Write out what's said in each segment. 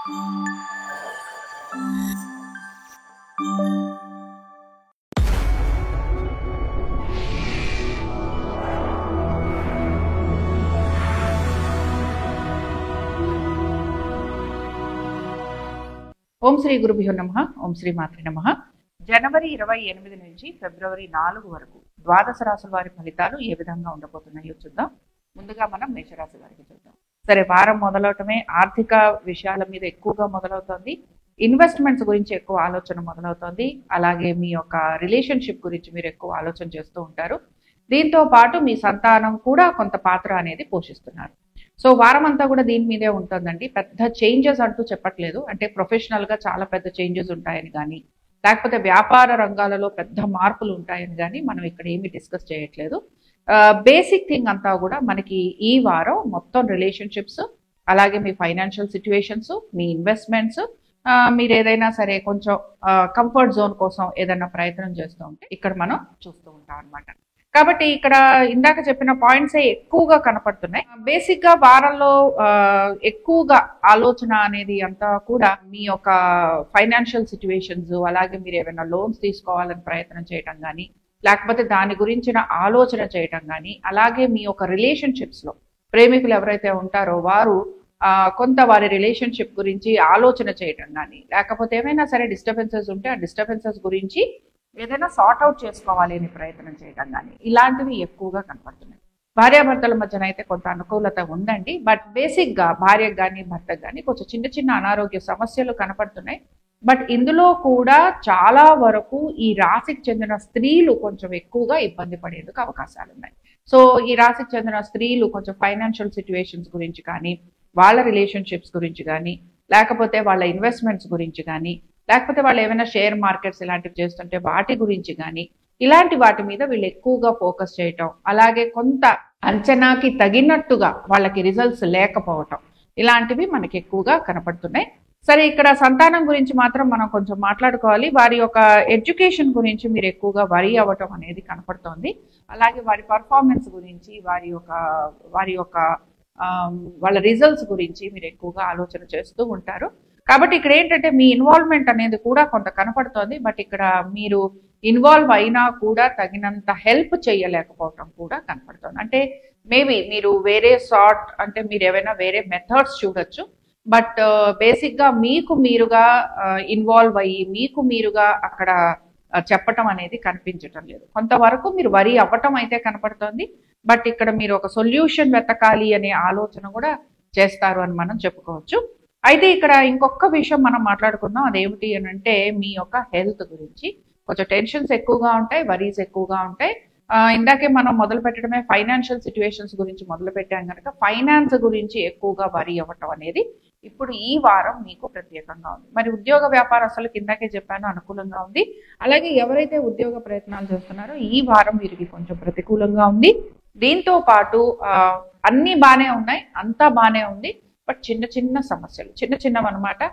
ఓం శ్రీ గురుభ్యో నమః. ఓం శ్రీ మాత్రే నమః. జనవరి 28 నుంచి ఫిబ్రవరి 4 వరకు ద్వాదశ రాశుల వారి ఫలితాలు ఏ విధంగా ఉండబోతున్నాయో చూద్దాం. ముందుగా మనం మేషరాశి వారికి చూద్దాం. సరే, వారం మొదలవటమే ఆర్థిక విషయాల మీద ఎక్కువగా మొదలవుతోంది. ఇన్వెస్ట్మెంట్స్ గురించి ఎక్కువ ఆలోచన మొదలవుతోంది. అలాగే మీ యొక్క రిలేషన్షిప్ గురించి మీరు ఎక్కువ ఆలోచన చేస్తూ ఉంటారు. దీంతో పాటు మీ సంతానం కూడా కొంత పాత్ర అనేది పోషిస్తున్నారు. సో వారం అంతా కూడా దీని మీదే ఉంటుందండి. పెద్ద చేంజెస్ అంటూ చెప్పట్లేదు. అంటే ప్రొఫెషనల్ గా చాలా పెద్ద చేంజెస్ ఉంటాయని కానీ, లేకపోతే వ్యాపార రంగాలలో పెద్ద మార్పులు ఉంటాయని కానీ మనం ఇక్కడ ఏమి డిస్కస్ చేయట్లేదు. బేసిక్ థింగ్ అంతా కూడా మనకి ఈ వారం మొత్తం రిలేషన్షిప్స్, అలాగే మీ ఫైనాన్షియల్ సిచ్యువేషన్స్, మీ ఇన్వెస్ట్మెంట్స్, మీరు ఏదైనా సరే కొంచెం కంఫర్ట్ జోన్ కోసం ఏదైనా ప్రయత్నం చేస్తూ ఉంటే ఇక్కడ మనం చూస్తూ ఉంటాం అనమాట. కాబట్టి ఇక్కడ ఇందాక చెప్పిన పాయింట్సే ఎక్కువగా కనపడుతున్నాయి. బేసిక్ గా వారంలో ఎక్కువగా ఆలోచన అనేది అంతా కూడా మీ యొక్క ఫైనాన్షియల్ సిచ్యువేషన్స్, అలాగే మీరు ఏమైనా లోన్స్ తీసుకోవాలని ప్రయత్నం చేయటం కానీ, లేకపోతే దాని గురించిన ఆలోచన చేయటం కానీ, అలాగే మీ యొక్క రిలేషన్షిప్స్ లో ప్రేమికులు ఎవరైతే ఉంటారో వారు కొంత వారి రిలేషన్షిప్ గురించి ఆలోచన చేయటం కానీ, లేకపోతే ఏమైనా సరే డిస్టర్బెన్సెస్ ఉంటే ఆ డిస్టర్బెన్సెస్ గురించి ఏదైనా సార్ట్ అవుట్ చేసుకోవాలి అని ప్రయత్నం చేయడం కానీ, ఇలాంటివి ఎక్కువగా కనపడుతున్నాయి. భార్యాభర్తల మధ్యన అయితే కొంత అనుకూలత ఉందండి. బట్ బేసిక్ గా భార్యకు కానీ భర్తకు కానీ కొంచెం చిన్న చిన్న అనారోగ్య సమస్యలు కనపడుతున్నాయి. బట్ ఇందులో కూడా చాలా వరకు ఈ రాశికి చెందిన స్త్రీలు కొంచెం ఎక్కువగా ఇబ్బంది పడేందుకు అవకాశాలు ఉన్నాయి. సో ఈ రాశికి చెందిన స్త్రీలు కొంచెం ఫైనాన్షియల్ సిచ్యువేషన్స్ గురించి కానీ, వాళ్ళ రిలేషన్షిప్స్ గురించి కానీ, లేకపోతే వాళ్ళ ఇన్వెస్ట్మెంట్స్ గురించి కానీ, లేకపోతే వాళ్ళు ఏమైనా షేర్ మార్కెట్స్ ఇలాంటివి చేస్తుంటే వాటి గురించి కానీ, ఇలాంటి వాటి మీద వీళ్ళు ఎక్కువగా ఫోకస్ చేయటం, అలాగే కొంత అంచనాకి తగినట్టుగా వాళ్ళకి రిజల్ట్స్ లేకపోవటం, ఇలాంటివి మనకి ఎక్కువగా కనపడుతున్నాయి. సరే, ఇక్కడ సంతానం గురించి మాత్రం మనం కొంచెం మాట్లాడుకోవాలి. వారి యొక్క ఎడ్యుకేషన్ గురించి మీరు ఎక్కువగా వరీ అవ్వటం అనేది కనపడుతోంది. అలాగే వారి పర్ఫార్మెన్స్ గురించి, వారి యొక్క వాళ్ళ రిజల్ట్స్ గురించి మీరు ఎక్కువగా ఆలోచన చేస్తూ ఉంటారు. కాబట్టి ఇక్కడ ఏంటంటే మీ ఇన్వాల్వ్మెంట్ అనేది కూడా కొంత కనపడుతోంది. బట్ ఇక్కడ మీరు ఇన్వాల్వ్ అయినా కూడా తగినంత హెల్ప్ చేయలేకపోవటం కూడా కనపడుతోంది. అంటే మేబీ మీరు వేరే సార్ట్, అంటే మీరు ఏమైనా వేరే మెథడ్స్ చూడొచ్చు. బట్ బేసిక్ గా మీకు మీరుగా ఇన్వాల్వ్ అయ్యి మీకు మీరుగా అక్కడ చెప్పటం అనేది కనిపించటం లేదు. కొంతవరకు మీరు వరి అవ్వటం అయితే కనపడుతోంది. బట్ ఇక్కడ మీరు ఒక సొల్యూషన్ వెతకాలి అనే ఆలోచన కూడా చేస్తారు అని మనం చెప్పుకోవచ్చు. అయితే ఇక్కడ ఇంకొక విషయం మనం మాట్లాడుకుందాం. అదేమిటి అని అంటే మీ యొక్క హెల్త్ గురించి. కొంచెం టెన్షన్స్ ఎక్కువగా ఉంటాయి, వరీస్ ఎక్కువగా ఉంటాయి. ఇందాకే మనం మొదలు పెట్టడమే ఫైనాన్షియల్ సిచ్యువేషన్స్ గురించి మొదలు పెట్టాం కనుక ఫైనాన్స్ గురించి ఎక్కువగా వరీ అవ్వటం అనేది ఇప్పుడు ఈ వారం మీకు ప్రత్యేకంగా ఉంది. మరి ఉద్యోగ వ్యాపారస్తులకు ఇందాకే చెప్పాను అనుకూలంగా ఉంది. అలాగే ఎవరైతే ఉద్యోగ ప్రయత్నాలు చేస్తున్నారో ఈ వారం వీరికి కొంచెం ప్రతికూలంగా ఉంది. దీంతో పాటు అన్ని బానే ఉన్నాయి, అంతా బానే ఉంది. బట్ చిన్న చిన్న సమస్యలు, చిన్న చిన్నవి అనమాట.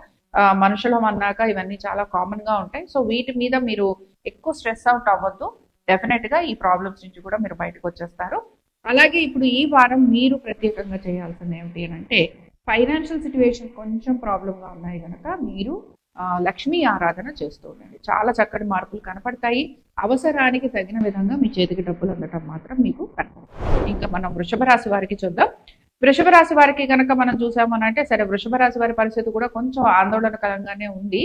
మనుషులం అన్నాక ఇవన్నీ చాలా కామన్ గా ఉంటాయి. సో వీటి మీద మీరు ఎక్కువ స్ట్రెస్ అవుట్ అవ్వద్దు. డెఫినెట్ గా ఈ ప్రాబ్లమ్స్ నుంచి కూడా మీరు బయటకు వచ్చేస్తారు. అలాగే ఇప్పుడు ఈ వారం మీరు ప్రత్యేకంగా చేయాల్సింది ఏమిటి అని అంటే, ఫైనాన్షియల్ సిచ్యువేషన్ కొంచెం ప్రాబ్లంగా ఉన్నాయి కనుక మీరు లక్ష్మీ ఆరాధన చేస్తూ ఉండండి. చాలా చక్కటి మార్పులు కనపడతాయి. అవసరానికి తగిన విధంగా మీ చేతికి డబ్బులు అందటం మాత్రం మీకు కనపడుతుంది. ఇంకా మనం వృషభ రాశి వారికి చూద్దాం. వృషభ రాశి వారికి కనుక మనం చూసామనంటే, సరే వృషభ రాశి వారి పరిస్థితి కూడా కొంచెం ఆందోళనకరంగానే ఉంది.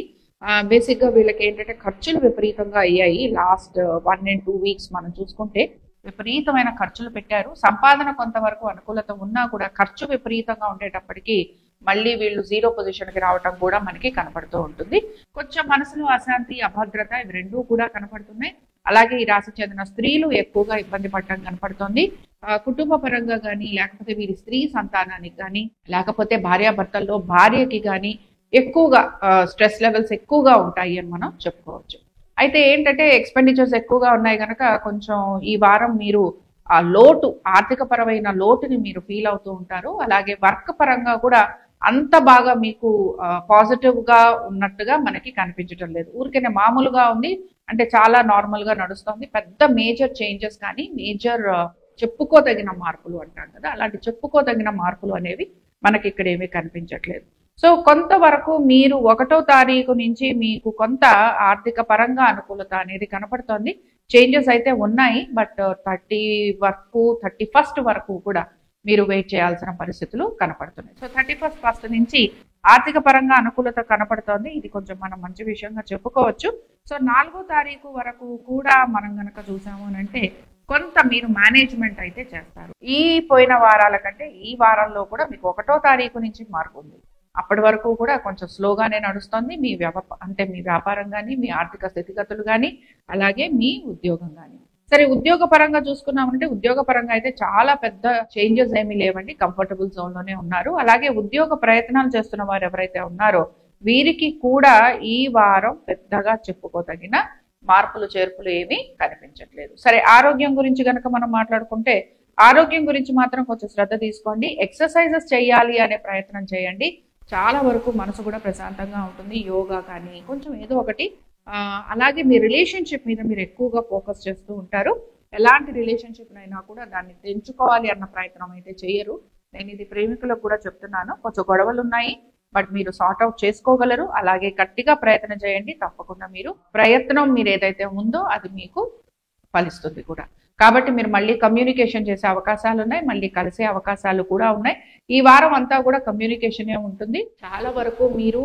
బేసిక్ గా వీళ్ళకి ఏంటంటే ఖర్చులు విపరీతంగా అయ్యాయి. లాస్ట్ 1 and 2 weeks మనం చూసుకుంటే విపరీతమైన ఖర్చులు పెట్టారు. సంపాదన కొంతవరకు అనుకూలత ఉన్నా కూడా ఖర్చు విపరీతంగా ఉండేటప్పటికీ మళ్ళీ వీళ్ళు జీరో పొజిషన్ కి రావటం కూడా మనకి కనపడుతూ ఉంటుంది. కొంచెం మనసులో అశాంతి, అభద్రత, ఇవి రెండూ కూడా కనపడుతున్నాయి. అలాగే ఈ రాశికి చెందిన స్త్రీలు ఎక్కువగా ఇబ్బంది పడటం కనపడుతోంది. కుటుంబ పరంగా కానీ, లేకపోతే వీరి స్త్రీ సంతానానికి కానీ, లేకపోతే భార్యాభర్తల్లో భార్యకి కానీ ఎక్కువగా స్ట్రెస్ లెవెల్స్ ఎక్కువగా ఉంటాయి అని మనం చెప్పుకోవచ్చు. అయితే ఏంటంటే ఎక్స్పెండిచర్స్ ఎక్కువగా ఉన్నాయి కనుక కొంచెం ఈ వారం మీరు ఆ లోటు, ఆర్థిక పరమైన లోటుని మీరు ఫీల్ అవుతూ ఉంటారు. అలాగే వర్క్ పరంగా కూడా అంత బాగా మీకు పాజిటివ్ గా ఉన్నట్టుగా మనకి కనిపించడం లేదు. ఊరికేనే మామూలుగా ఉంది, అంటే చాలా నార్మల్ గా నడుస్తుంది. పెద్ద మేజర్ చేంజెస్ కానీ, మేజర్ చెప్పుకోదగిన మార్పులు అంటాం కదా, అలాంటి చెప్పుకోదగిన మార్పులు అనేవి మనకి ఇక్కడ ఏమీ కనిపించట్లేదు. సో కొంతవరకు మీరు 1వ తారీఖు నుంచి మీకు కొంత ఆర్థిక పరంగా అనుకూలత అనేది కనపడుతోంది. చేంజెస్ అయితే ఉన్నాయి, బట్ 31st వరకు కూడా మీరు వెయిట్ చేయాల్సిన పరిస్థితులు కనపడుతున్నాయి. సో 31st నుంచి ఆర్థిక పరంగా అనుకూలత కనపడుతోంది. ఇది కొంచెం మనం మంచి విషయంగా చెప్పుకోవచ్చు. సో 4వ తారీఖు వరకు కూడా మనం గనక చూసాము అంటే కొంత మీరు మేనేజ్మెంట్ అయితే చేస్తారు. ఈ పోయిన వారాల కంటే ఈ వారంలో కూడా మీకు 1వ తారీఖు నుంచి మార్పు ఉంది. అప్పటి వరకు కూడా కొంచెం స్లోగానే నడుస్తుంది మీ మీ వ్యాపారం కానీ, మీ ఆర్థిక స్థితిగతులు కానీ, అలాగే మీ ఉద్యోగం కానీ. సరే, ఉద్యోగ పరంగా చూసుకున్నామంటే ఉద్యోగ పరంగా అయితే చాలా పెద్ద చేంజెస్ ఏమీ లేవండి. కంఫర్టబుల్ జోన్ లోనే ఉన్నారు. అలాగే ఉద్యోగ ప్రయత్నాలు చేస్తున్న వారు ఎవరైతే ఉన్నారో వీరికి కూడా ఈ వారం పెద్దగా చెప్పుకోదగిన మార్పులు చేర్పులు ఏమీ కనిపించట్లేదు. సరే, ఆరోగ్యం గురించి కనుక మనం మాట్లాడుకుంటే ఆరోగ్యం గురించి మాత్రం కొంచెం శ్రద్ధ తీసుకోండి. ఎక్సర్సైజెస్ చేయాలి అనే ప్రయత్నం చేయండి. చాలా వరకు మనసు కూడా ప్రశాంతంగా ఉంటుంది. యోగా కానీ కొంచెం ఏదో ఒకటి. అలాగే మీ రిలేషన్షిప్ మీద మీరు ఎక్కువగా ఫోకస్ చేస్తూ ఉంటారు. ఎలాంటి రిలేషన్షిప్ అయినా కూడా దాన్ని తెంచుకోవాలి అన్న ప్రయత్నం అయితే చేయరు. నేను ఇది ప్రేమికులకు కూడా చెప్తున్నాను. కొంచెం గొడవలు ఉన్నాయి, బట్ మీరు సార్ట్ అవుట్ చేసుకోగలరు. అలాగే గట్టిగా ప్రయత్నం చేయండి. తప్పకుండా ప్రయత్నం మీరు ఏదైతే ఉందో అది మీకు ఫలిస్తుంది కూడా. కాబట్టి మీరు మళ్ళీ కమ్యూనికేషన్ చేసే అవకాశాలు ఉన్నాయి, మళ్ళీ కలిసే అవకాశాలు కూడా ఉన్నాయి. ఈ వారం అంతా కూడా కమ్యూనికేషనే ఉంటుంది. చాలా వరకు మీరు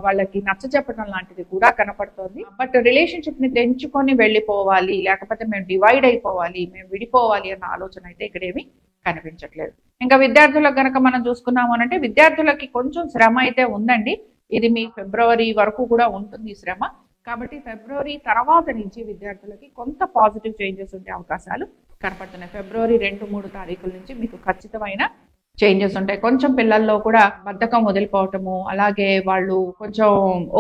వాళ్ళకి నచ్చ చెప్పడం లాంటిది కూడా కనపడుతోంది. బట్ రిలేషన్షిప్ ని తెంచుకొని వెళ్ళిపోవాలి, లేకపోతే మేము డివైడ్ అయిపోవాలి, మేము విడిపోవాలి అన్న ఆలోచన అయితే ఇక్కడేమి కనిపించట్లేదు. ఇంకా విద్యార్థులకు గనక మనం చూసుకున్నాము అంటే విద్యార్థులకి కొంచెం శ్రమ అయితే ఉందండి. ఇది మీ ఫిబ్రవరి వరకు కూడా ఉంటుంది ఈ శ్రమ. కాబట్టి ఫిబ్రవరి తర్వాత నుంచి విద్యార్థులకి కొంత పాజిటివ్ చేంజెస్ ఉండే అవకాశాలు కనపడుతున్నాయి. ఫిబ్రవరి 2-3 తారీఖుల నుంచి మీకు ఖచ్చితమైన చేంజెస్ ఉంటాయి. కొంచెం పిల్లల్లో కూడా బద్ధకం వదిలిపోవటము, అలాగే వాళ్ళు కొంచెం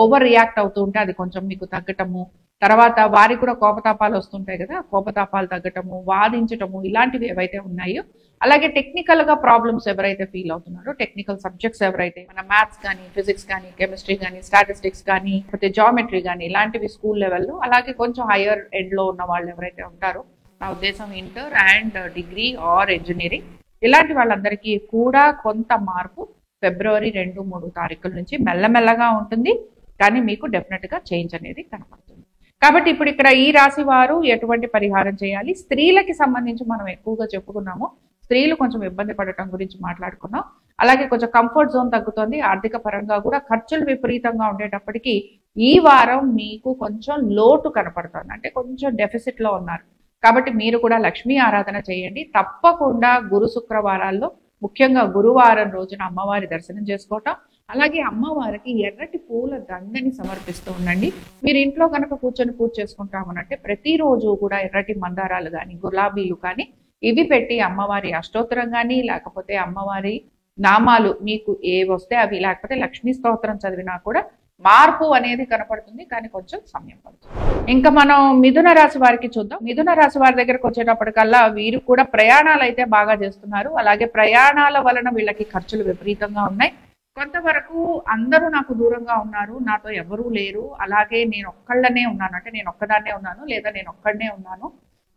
ఓవర్ రియాక్ట్ అవుతూ ఉంటే అది కొంచెం మీకు తగ్గటము, తర్వాత వారికి కూడా కోపతాపాలు వస్తుంటాయి కదా, కోపతాపాలు తగ్గటము, వాదించటము, ఇలాంటివి ఏవైతే ఉన్నాయో, అలాగే టెక్నికల్ గా ప్రాబ్లమ్స్ ఎవరైతే ఫీల్ అవుతున్నారో, టెక్నికల్ సబ్జెక్ట్స్ ఎవరైతే మన మ్యాథ్స్ కానీ, ఫిజిక్స్ కానీ, కెమిస్ట్రీ కానీ, స్టాటిస్టిక్స్ కానీ, లేకపోతే జామెట్రీ కానీ ఇలాంటివి స్కూల్ లెవెల్లో, అలాగే కొంచెం హైయర్ ఎడ్ లో ఉన్న వాళ్ళు ఎవరైతే ఉంటారో, నా ఉద్దేశం inter and degree or engineering, ఇలాంటి వాళ్ళందరికీ కూడా కొంత మార్పు ఫిబ్రవరి 2-3 తారీఖుల నుంచి మెల్లమెల్లగా ఉంటుంది. కానీ మీకు డెఫినెట్ గా చేంజ్ అనేది కనపడుతుంది. కాబట్టి ఇప్పుడు ఇక్కడ ఈ రాశి వారు ఎటువంటి పరిహారం చేయాలి? స్త్రీలకి సంబంధించి మనం ఎక్కువగా చెప్పుకున్నాము. స్త్రీలు కొంచెం ఇబ్బంది పడటం గురించి మాట్లాడుకున్నాం. అలాగే కొంచెం కంఫర్ట్ జోన్ తగ్గుతుంది. ఆర్థిక పరంగా కూడా ఖర్చులు విపరీతంగా ఉండేటప్పటికీ ఈ వారం మీకు కొంచెం లోటు కనపడుతుంది, అంటే కొంచెం డెఫిసిట్ లో ఉన్నారు. కాబట్టి మీరు కూడా లక్ష్మీ ఆరాధన చేయండి. తప్పకుండా గురు శుక్రవారాల్లో, ముఖ్యంగా గురువారం రోజున అమ్మవారి దర్శనం చేసుకోవటం, అలాగే అమ్మవారికి ఎర్రటి పూల దండని సమర్పిస్తూ ఉండండి. మీరు ఇంట్లో కనుక కూర్చొని పూజ చేసుకుంటామనంటే ప్రతిరోజు కూడా ఎర్రటి మందారాలు కానీ, గులాబీలు కానీ ఇవి పెట్టి అమ్మవారి అష్టోత్తరం కానీ, లేకపోతే అమ్మవారి నామాలు మీకు ఏవి వస్తే అవి, లేకపోతే లక్ష్మీ స్తోత్రం చదివినా కూడా మార్పు అనేది కనపడుతుంది. కానీ కొంచెం సమయం పడుతుంది. ఇంకా మనం మిథున రాశి వారికి చూద్దాం. మిథున రాశి వారి దగ్గరకు వచ్చేటప్పటికల్లా వీరు కూడా ప్రయాణాలు అయితే బాగా చేస్తున్నారు. అలాగే ప్రయాణాల వలన వీళ్ళకి ఖర్చులు విపరీతంగా ఉన్నాయి. కొంతవరకు అందరూ నాకు దూరంగా ఉన్నారు, నాతో ఎవరూ లేరు, అలాగే నేను ఒక్కళ్ళనే ఉన్నాను, అంటే నేను ఒక్కదాన్నే ఉన్నాను, లేదా నేను ఒక్కడనే ఉన్నాను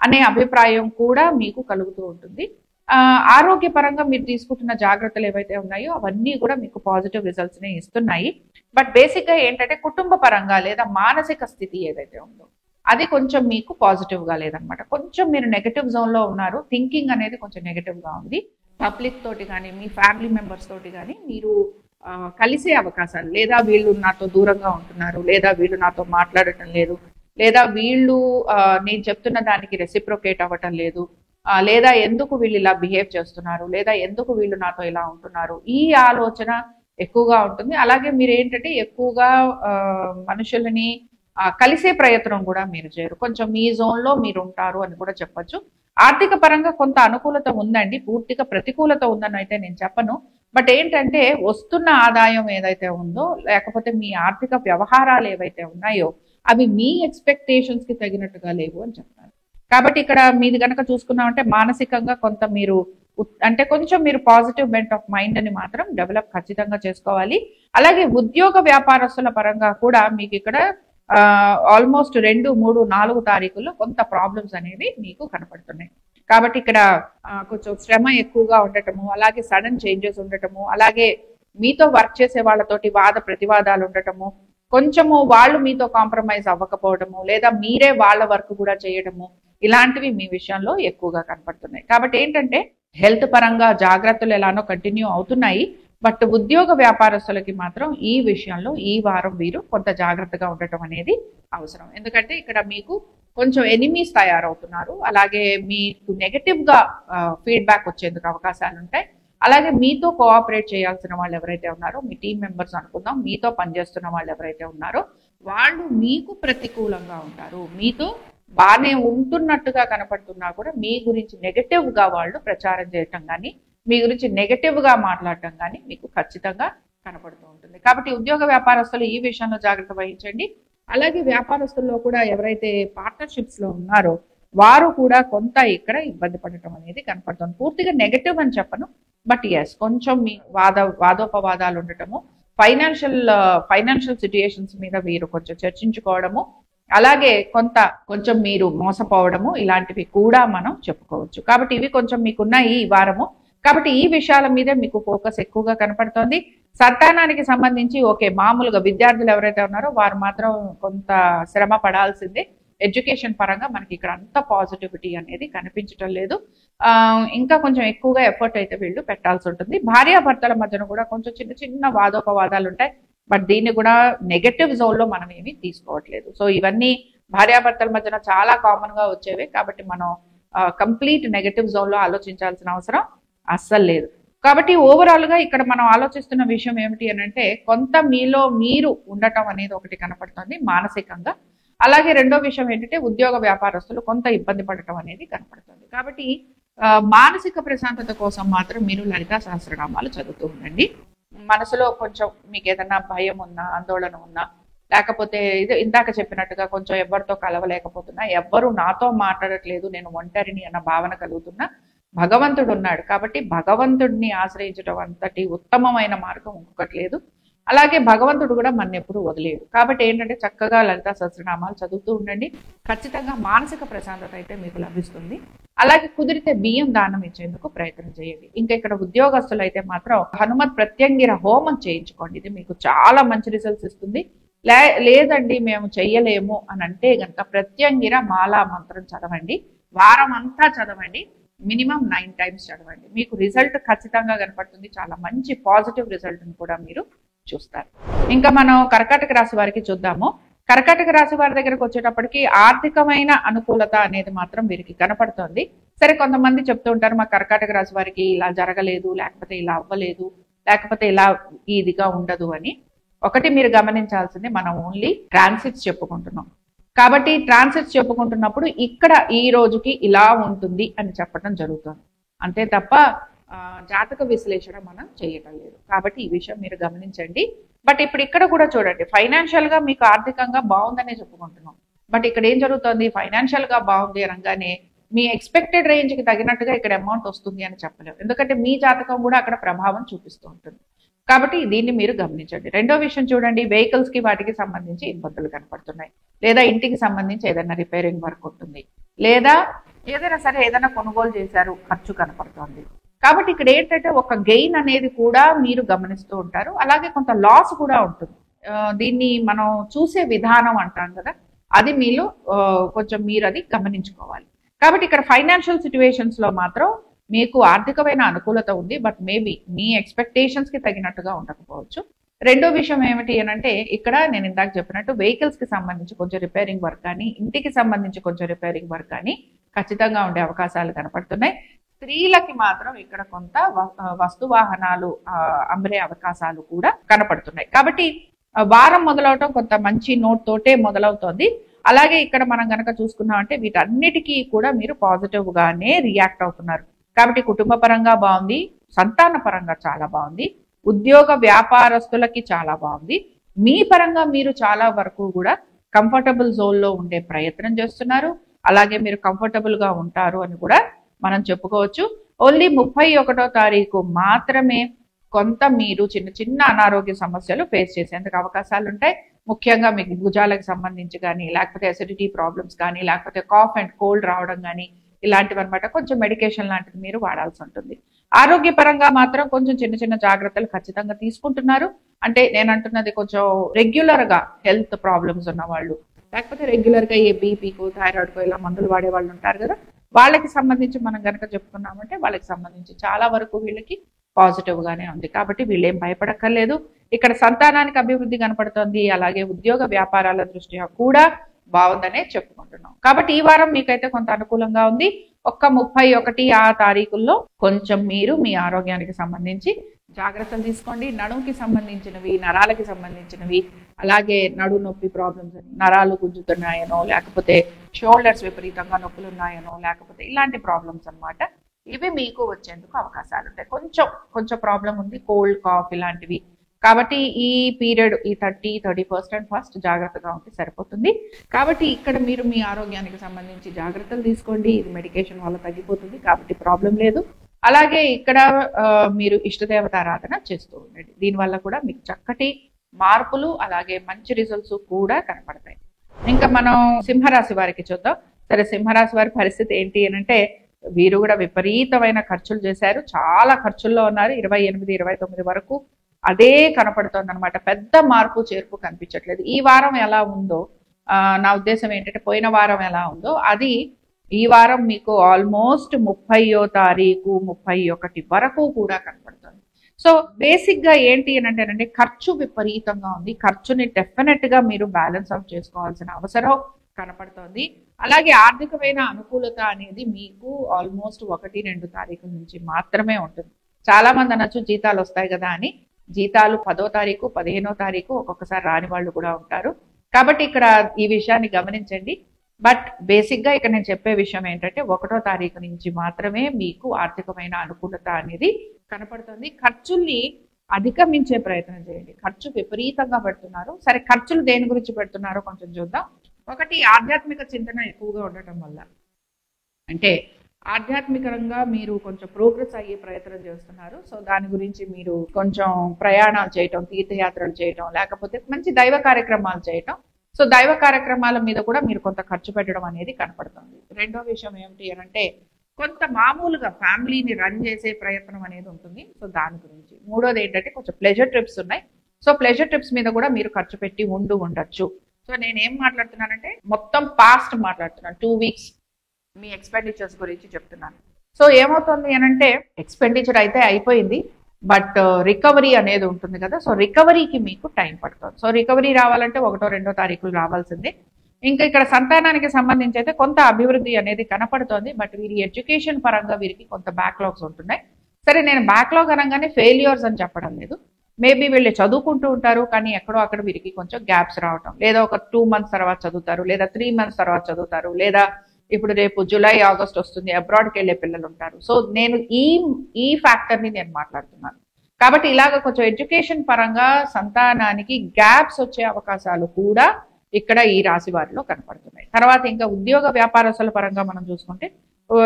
అనే అభిప్రాయం కూడా మీకు కలుగుతూ ఉంటుంది. ఆరోగ్యపరంగా మీరు తీసుకుంటున్న జాగ్రత్తలు ఏవైతే ఉన్నాయో అవన్నీ కూడా మీకు పాజిటివ్ రిజల్ట్స్ ని ఇస్తున్నాయి. బట్ బేసిక్ గా ఏంటంటే కుటుంబ పరంగా లేదా మానసిక స్థితి ఏదైతే ఉందో అది కొంచెం మీకు పాజిటివ్ గా లేదనమాట. కొంచెం మీరు నెగటివ్ జోన్ లో ఉన్నారు. థింకింగ్ అనేది కొంచెం నెగటివ్ గా ఉంది. పబ్లిక్ తోటి కానీ, మీ ఫ్యామిలీ మెంబర్స్ తోటి కానీ మీరు కలిసే అవకాశాలు, లేదా వీళ్ళు నాతో దూరంగా ఉంటున్నారు, లేదా వీళ్ళు నాతో మాట్లాడటం లేదు, లేదా వీళ్ళు నేను చెప్తున్న దానికి రెసిప్రొకేట్ అవ్వటం లేదు, లేదా ఎందుకు వీళ్ళు ఇలా బిహేవ్ చేస్తున్నారు, లేదా ఎందుకు వీళ్ళు నాతో ఇలా ఉంటున్నారు, ఈ ఆలోచన ఎక్కువగా ఉంటుంది. అలాగే మీరు ఏంటంటే ఎక్కువగా మనుషులని కలిసే ప్రయత్నం కూడా మీరు చేయరు. కొంచెం మీ జోన్ లో మీరు ఉంటారు అని కూడా చెప్పొచ్చు. ఆర్థిక పరంగా కొంత అనుకూలత ఉందండి, పూర్తిగా ప్రతికూలత ఉందని అయితే నేను చెప్పను. బట్ ఏంటంటే వస్తున్న ఆదాయం ఏదైతే ఉందో, లేకపోతే మీ ఆర్థిక వ్యవహారాలు ఏవైతే ఉన్నాయో అవి మీ ఎక్స్పెక్టేషన్స్ కి తగినట్టుగా లేవు అని చెప్తాను. కాబట్టి ఇక్కడ మీది కనుక చూసుకున్నామంటే మానసికంగా కొంత మీరు అంటే కొంచెం మీరు పాజిటివ్ బెంట్ ఆఫ్ మైండ్ అని మాత్రం డెవలప్ ఖచ్చితంగా చేసుకోవాలి. అలాగే ఉద్యోగ వ్యాపారస్తుల పరంగా కూడా మీకు ఇక్కడ ఆల్మోస్ట్ 2, 3, 4 తారీఖుల్లో కొంత ప్రాబ్లమ్స్ అనేవి మీకు కనపడుతున్నాయి. కాబట్టి ఇక్కడ కొంచెం శ్రమ ఎక్కువగా ఉండటము, అలాగే సడన్ చేంజెస్ ఉండటము, అలాగే మీతో వర్క్ చేసే వాళ్ళతోటి వాద ప్రతివాదాలు ఉండటము, కొంచెము వాళ్ళు మీతో కాంప్రమైజ్ అవ్వకపోవడము, లేదా మీరే వాళ్ళ వర్క్ కూడా చేయడము, ఇలాంటివి మీ విషయంలో ఎక్కువగా కనపడుతున్నాయి. కాబట్టి ఏంటంటే హెల్త్ పరంగా జాగ్రత్తలు ఎలానో కంటిన్యూ అవుతున్నాయి. బట్ ఉద్యోగ వ్యాపారస్తులకి మాత్రం ఈ విషయంలో ఈ వారం వీరు కొంత జాగ్రత్తగా ఉండటం అనేది అవసరం. ఎందుకంటే ఇక్కడ మీకు కొంచెం ఎనిమీస్ తయారవుతున్నారు. అలాగే మీకు నెగటివ్ గా ఫీడ్బ్యాక్ వచ్చేందుకు అవకాశాలు ఉంటాయి. అలాగే మీతో కోఆపరేట్ చేయాల్సిన వాళ్ళు ఎవరైతే ఉన్నారో, మీ టీం మెంబర్స్ అనుకుందాం, మీతో పనిచేస్తున్న వాళ్ళు ఎవరైతే ఉన్నారో వాళ్ళు మీకు ప్రతికూలంగా ఉంటారు. మీతో బాగానే ఉంటున్నట్టుగా కనపడుతున్నా కూడా మీ గురించి నెగటివ్ గా వాళ్ళు ప్రచారం చేయటం కానీ, మీ గురించి నెగటివ్ గా మాట్లాడటం కానీ మీకు ఖచ్చితంగా కనపడుతూ ఉంటుంది. కాబట్టి ఉద్యోగ వ్యాపారస్తులు ఈ విషయంలో జాగ్రత్త వహించండి. అలాగే వ్యాపారస్తుల్లో కూడా ఎవరైతే పార్ట్నర్షిప్స్ లో ఉన్నారో వారు కూడా కొంత ఇక్కడ ఇబ్బంది పడటం అనేది కనపడుతుంది. పూర్తిగా నెగటివ్ అని చెప్పను, బట్ ఎస్ కొంచెం మీ వాదోపవాదాలు ఉండటము, ఫైనాన్షియల్ సిచ్యుయేషన్స్ మీద వీరు కొంచెం చర్చించుకోవడము, అలాగే కొంచెం మీరు మోసపోవడము, ఇలాంటివి కూడా మనం చెప్పుకోవచ్చు. కాబట్టి ఇవి కొంచెం మీకున్న ఈ వారము. కాబట్టి ఈ విషయాల మీద మీకు ఫోకస్ ఎక్కువగా కనపడుతోంది. సంతానానికి సంబంధించి మామూలుగా విద్యార్థులు ఎవరైతే ఉన్నారో వారు మాత్రం కొంత శ్రమ పడాల్సిందే. ఎడ్యుకేషన్ పరంగా మనకి ఇక్కడ అంత పాజిటివిటీ అనేది కనిపించడం లేదు. ఇంకా కొంచెం ఎక్కువగా ఎఫర్ట్ అయితే వీళ్ళు పెట్టాల్సి ఉంటుంది. భార్యాభర్తల మధ్యన కూడా కొంచెం చిన్న చిన్న వాదోపవాదాలు ఉంటాయి. బట్ దీన్ని కూడా నెగటివ్ జోన్ లో మనం ఏమి తీసుకోవట్లేదు. సో ఇవన్నీ భార్యాభర్తల మధ్యన చాలా కామన్ గా వచ్చేవి. కాబట్టి మనం కంప్లీట్ నెగటివ్ జోన్ లో ఆలోచించాల్సిన అవసరం అస్సలు లేదు. కాబట్టి ఓవరాల్ గా ఇక్కడ మనం ఆలోచిస్తున్న విషయం ఏమిటి అని అంటే, కొంత మీలో మీరు ఉండటం అనేది ఒకటి కనపడుతుంది మానసికంగా. అలాగే రెండో విషయం ఏంటంటే ఉద్యోగ వ్యాపారస్తులు కొంత ఇబ్బంది పడటం అనేది కనపడుతుంది. కాబట్టి మానసిక ప్రశాంతత కోసం మాత్రం మీరు లలితా సహస్రనామాలు చదువుతూ ఉండండి. మనసులో కొంచెం మీకు ఏదైనా భయం ఉన్నా, ఆందోళన ఉన్నా, లేకపోతే ఇందాక చెప్పినట్టుగా కొంచెం ఎవరితో కలవలేకపోతున్నా, ఎవ్వరు నాతో మాట్లాడట్లేదు, నేను ఒంటరిని అన్న భావన కలుగుతున్నా, భగవంతుడు ఉన్నాడు. కాబట్టి భగవంతుడిని ఆశ్రయించడం అంతటి ఉత్తమమైన మార్గం ఇంకొకటి లేదు. అలాగే భగవంతుడు కూడా మన ఎప్పుడు వదిలేడు. కాబట్టి ఏంటంటే చక్కగా లలితా సహస్రనామాలు చదువుతూ ఉండండి. ఖచ్చితంగా మానసిక ప్రశాంతత అయితే మీకు లభిస్తుంది. అలాగే కుదిరితే బియ్యం దానం ఇచ్చేందుకు ప్రయత్నం చేయండి. ఇంకా ఇక్కడ ఉద్యోగస్తులు అయితే మాత్రం హనుమత్ ప్రత్యంగిర హోమం చేయించుకోండి. ఇది మీకు చాలా మంచి రిజల్ట్స్ ఇస్తుంది. లేదండి మేము చెయ్యలేము అని అంటే గనక ప్రత్యంగిర మాలా మంత్రం చదవండి. వారం అంతా చదవండి. మినిమం 9 times చదవండి. మీకు రిజల్ట్ ఖచ్చితంగా కనపడుతుంది. చాలా మంచి పాజిటివ్ రిజల్ట్ కూడా మీరు చూస్తారు. ఇంకా మనం కర్కాటక రాశి వారికి చూద్దాము. కర్కాటక రాశి వారి దగ్గరకు వచ్చేటప్పటికి ఆర్థికమైన అనుకూలత అనేది మాత్రం వీరికి కనపడుతోంది. సరే, కొంతమంది చెప్తూ ఉంటారు మా కర్కాటక రాశి వారికి ఇలా జరగలేదు, లేకపోతే ఇలా అవ్వలేదు, లేకపోతే ఇలా ఇదిగా ఉండదు అని. ఒకటి మీరు గమనించాల్సింది, మనం ఓన్లీ ట్రాన్సిట్స్ చెప్పుకుంటున్నాం. కాబట్టి ట్రాన్సిట్స్ చెప్పుకుంటున్నప్పుడు ఇక్కడ ఈ రోజుకి ఇలా ఉంటుంది అని చెప్పడం జరుగుతుంది. అంతే తప్ప జాతక విశ్లేషణ మనం చేయటం లేదు. కాబట్టి ఈ విషయం మీరు గమనించండి. బట్ ఇప్పుడు ఇక్కడ కూడా చూడండి, ఫైనాన్షియల్ గా మీకు ఆర్థికంగా బాగుందనే చెప్పుకుంటున్నాం. బట్ ఇక్కడ ఏం జరుగుతుంది, ఫైనాన్షియల్ గా బాగుంది అనగానే మీ ఎక్స్పెక్టెడ్ రేంజ్ కి తగినట్టుగా ఇక్కడ అమౌంట్ వస్తుంది అని చెప్పలేము. ఎందుకంటే మీ జాతకం కూడా అక్కడ ప్రభావం చూపిస్తూ ఉంటుంది. కాబట్టి దీన్ని మీరు గమనించండి. రెండో విషయం చూడండి, వెహికల్స్ కి వాటికి సంబంధించి ఇబ్బందులు కనపడుతున్నాయి. లేదా ఇంటికి సంబంధించి ఏదైనా రిపేరింగ్ వర్క్ ఉంటుంది, లేదా ఏదైనా కొనుగోలు చేశారు, ఖర్చు కనపడుతుంది. కాబట్టి ఇక్కడ ఏంటంటే ఒక గెయిన్ అనేది కూడా మీరు గమనిస్తూ ఉంటారు. అలాగే కొంత లాస్ కూడా ఉంటుంది. దీన్ని మనం చూసే విధానం అంటాం కదా, అది మీలో కొంచెం మీరు అది గమనించుకోవాలి. కాబట్టి ఇక్కడ ఫైనాన్షియల్ సిచ్యువేషన్స్ లో మాత్రం మీకు ఆర్థికమైన అనుకూలత ఉంది. బట్ మేబీ మీ ఎక్స్పెక్టేషన్స్ కి తగినట్టుగా ఉండకపోవచ్చు. రెండో విషయం ఏమిటి అనంటే, ఇక్కడ నేను ఇందాక చెప్పినట్టు వెహికల్స్ కి సంబంధించి కొంచెం రిపేరింగ్ వర్క్ కానీ, ఇంటికి సంబంధించి కొంచెం రిపేరింగ్ వర్క్ కానీ ఖచ్చితంగా ఉండే అవకాశాలు కనపడుతున్నాయి. స్త్రీలకి మాత్రం ఇక్కడ కొంత వస్తు వాహనాలు అమ్మే అవకాశాలు కూడా కనపడుతున్నాయి. కాబట్టి వారం మొదలవటం కొంత మంచి నోట్ తోటే మొదలవుతోంది. అలాగే ఇక్కడ మనం గనక చూసుకున్నామంటే వీటన్నిటికీ కూడా మీరు పాజిటివ్ గానే రియాక్ట్ అవుతున్నారు. కాబట్టి కుటుంబ పరంగా బాగుంది, సంతాన పరంగా చాలా బాగుంది, ఉద్యోగ వ్యాపారస్తులకి చాలా బాగుంది. మీ పరంగా మీరు చాలా వరకు కూడా కంఫర్టబుల్ జోన్ లో ఉండే ప్రయత్నం చేస్తున్నారు. అలాగే మీరు కంఫర్టబుల్ గా ఉంటారు అని కూడా మనం చెప్పుకోవచ్చు. ఓన్లీ 31వ తారీఖు మాత్రమే కొంత మీరు చిన్న చిన్న అనారోగ్య సమస్యలు ఫేస్ చేసేందుకు అవకాశాలు ఉంటాయి. ముఖ్యంగా మీకు భుజాలకు సంబంధించి కానీ, లేకపోతే అసిడిటీ ప్రాబ్లమ్స్ కానీ, లేకపోతే కాఫ్ అండ్ కోల్డ్ రావడం కానీ, ఇలాంటివి అనమాట. కొంచెం మెడికేషన్ లాంటిది మీరు వాడాల్సి ఉంటుంది. ఆరోగ్యపరంగా మాత్రం కొంచెం చిన్న చిన్న జాగ్రత్తలు ఖచ్చితంగా తీసుకుంటున్నారు. అంటే నేను అంటున్నది కొంచెం రెగ్యులర్ గా హెల్త్ ప్రాబ్లమ్స్ ఉన్న వాళ్ళు, లేకపోతే రెగ్యులర్ గా ఏ బీపీకో థైరాయిడ్కో ఇలా మందులు వాడే వాళ్ళు ఉంటారు కదా, వాళ్ళకి సంబంధించి మనం కనుక చెప్పుకున్నామంటే వాళ్ళకి సంబంధించి చాలా వరకు వీళ్ళకి పాజిటివ్ గానే ఉంది. కాబట్టి వీళ్ళేం భయపడక్కర్లేదు. ఇక్కడ సంతానానికి అభివృద్ధి కనపడుతోంది, అలాగే ఉద్యోగ వ్యాపారాల దృష్ట్యా కూడా బాగుందనే చెప్పుకుంటున్నాం. కాబట్టి ఈ వారం మీకైతే కొంత అనుకూలంగా ఉంది. ఒక్క 31 ఆ తారీఖుల్లో కొంచెం మీరు మీ ఆరోగ్యానికి సంబంధించి జాగ్రత్తలు తీసుకోండి. నడుముకి సంబంధించినవి, నరాలకి సంబంధించినవి, అలాగే నడు నొప్పి ప్రాబ్లమ్స్, నరాలు గుంజుతున్నాయనో, లేకపోతే షోల్డర్స్ విపరీతంగా నొప్పులు ఉన్నాయనో, లేకపోతే ఇలాంటి ప్రాబ్లమ్స్ అన్నమాట, ఇవి మీకు వచ్చేందుకు అవకాశాలు ఉంటాయి. కొంచెం ప్రాబ్లం ఉంది, కోల్డ్ కాఫ్ ఇలాంటివి. కాబట్టి ఈ పీరియడ్ ఈ 30, 31 అండ్ 1 జాగ్రత్తగా ఉంటే సరిపోతుంది. కాబట్టి ఇక్కడ మీరు మీ ఆరోగ్యానికి సంబంధించి జాగ్రత్తలు తీసుకోండి. ఇది మెడికేషన్ వల్ల తగ్గిపోతుంది కాబట్టి ప్రాబ్లం లేదు. అలాగే ఇక్కడ మీరు ఇష్టదేవత ఆరాధన చేస్తూ ఉండండి. దీనివల్ల కూడా మీకు చక్కటి మార్పులు, అలాగే మంచి రిజల్ట్స్ కూడా కనపడతాయి. ఇంకా మనం సింహరాశి వారికి చూద్దాం. సరే, సింహరాశి వారి పరిస్థితి ఏంటి అని అంటే, వీరు కూడా విపరీతమైన ఖర్చులు చేశారు, చాలా ఖర్చుల్లో ఉన్నారు. 28, 29 వరకు అదే కనపడుతోంది అనమాట. పెద్ద మార్పు చేర్పు కనిపించట్లేదు. ఈ వారం ఎలా ఉందో, నా ఉద్దేశం ఏంటంటే పోయిన వారం ఎలా ఉందో అది ఈ వారం మీకు ఆల్మోస్ట్ 30వ తారీఖు 31 వరకు కూడా కనపడుతుంది. సో బేసిక్ గా ఏంటి అని అంటేనండి, ఖర్చు విపరీతంగా ఉంది. ఖర్చుని డెఫినెట్ గా మీరు బ్యాలెన్స్ అవుట్ చేసుకోవాల్సిన అవసరం కనపడుతోంది. అలాగే ఆర్థికమైన అనుకూలత అనేది మీకు ఆల్మోస్ట్ 1, 2 తారీఖుల నుంచి మాత్రమే ఉంటుంది. చాలా మంది అనొచ్చు జీతాలు వస్తాయి కదా అని. జీతాలు 10వ తారీఖు, 15వ తారీఖు ఒక్కొక్కసారి రాని వాళ్ళు కూడా ఉంటారు. కాబట్టి ఇక్కడ ఈ విషయాన్ని గమనించండి. బట్ బేసిక్ గా ఇక్కడ నేను చెప్పే విషయం ఏంటంటే 1వ తారీఖు నుంచి మాత్రమే మీకు ఆర్థికమైన అనుకూలత అనేది కనపడుతుంది. ఖర్చుల్ని అధిగమించే ప్రయత్నం చేయండి. ఖర్చు విపరీతంగా పెడుతున్నారు. సరే, ఖర్చులు దేని గురించి పెడుతున్నారో కొంచెం చూద్దాం. ఒకటి, ఆధ్యాత్మిక చింతన ఎక్కువగా ఉండటం వల్ల, అంటే ఆధ్యాత్మికంగా మీరు కొంచెం ప్రోగ్రెస్ అయ్యే ప్రయత్నం చేస్తున్నారు. సో దాని గురించి మీరు కొంచెం ప్రయాణాలు చేయటం, తీర్థయాత్రలు చేయటం, లేకపోతే మంచి దైవ కార్యక్రమాలు చేయటం. సో దైవ కార్యక్రమాల మీద కూడా మీరు కొంత ఖర్చు పెట్టడం అనేది కనపడుతుంది. రెండో విషయం ఏమిటి అని అంటే, కొంత మామూలుగా ఫ్యామిలీని రన్ చేసే ప్రయత్నం అనేది ఉంటుంది. సో దాని గురించి. మూడోది ఏంటంటే, కొంచెం ప్లెజర్ ట్రిప్స్ ఉన్నాయి. సో ప్లెజర్ ట్రిప్స్ మీద కూడా మీరు ఖర్చు పెట్టి ఉండొచ్చు. సో నేను ఏం మాట్లాడుతున్నానంటే, మొత్తం పాస్ట్ మాట్లాడుతున్నాను. 2 వీక్స్ మీ ఎక్స్పెండిచర్స్ గురించి చెప్తున్నాను. సో ఏమవుతుంది అనంటే, ఎక్స్పెండిచర్ అయితే అయిపోయింది, బట్ రికవరీ అనేది ఉంటుంది కదా. సో రికవరీకి మీకు టైం పడుతుంది. సో రికవరీ రావాలంటే 1, 2 తారీఖులు రావాల్సిందే. ఇంకా ఇక్కడ సంతానానికి సంబంధించి అయితే కొంత అభివృద్ధి అనేది కనపడుతోంది. బట్ వీరి ఎడ్యుకేషన్ పరంగా వీరికి కొంత బ్యాక్లాగ్స్ ఉంటున్నాయి. సరే, నేను బ్యాక్లాగ్ అనగానే ఫెయిల్యూర్స్ అని చెప్పడం లేదు. మేబీ వీళ్ళు చదువుకుంటూ ఉంటారు, కానీ ఎక్కడో అక్కడ వీరికి కొంచెం గ్యాప్స్ రావటం, లేదా ఒక 2 months తర్వాత చదువుతారు, లేదా 3 months తర్వాత చదువుతారు, లేదా ఇప్పుడు రేపు జూలై, ఆగస్ట్ వస్తుంది, అబ్రాడ్కి వెళ్ళే పిల్లలు ఉంటారు. సో నేను ఈ ఫ్యాక్టర్ని నేను మాట్లాడుతున్నాను. కాబట్టి ఇలాగ కొంచెం ఎడ్యుకేషన్ పరంగా సంతానానికి గ్యాప్స్ వచ్చే అవకాశాలు కూడా ఇక్కడ ఈ రాశి వారిలో కనపడుతున్నాయి. తర్వాత ఇంకా ఉద్యోగ వ్యాపారస్తుల పరంగా మనం చూసుకుంటే,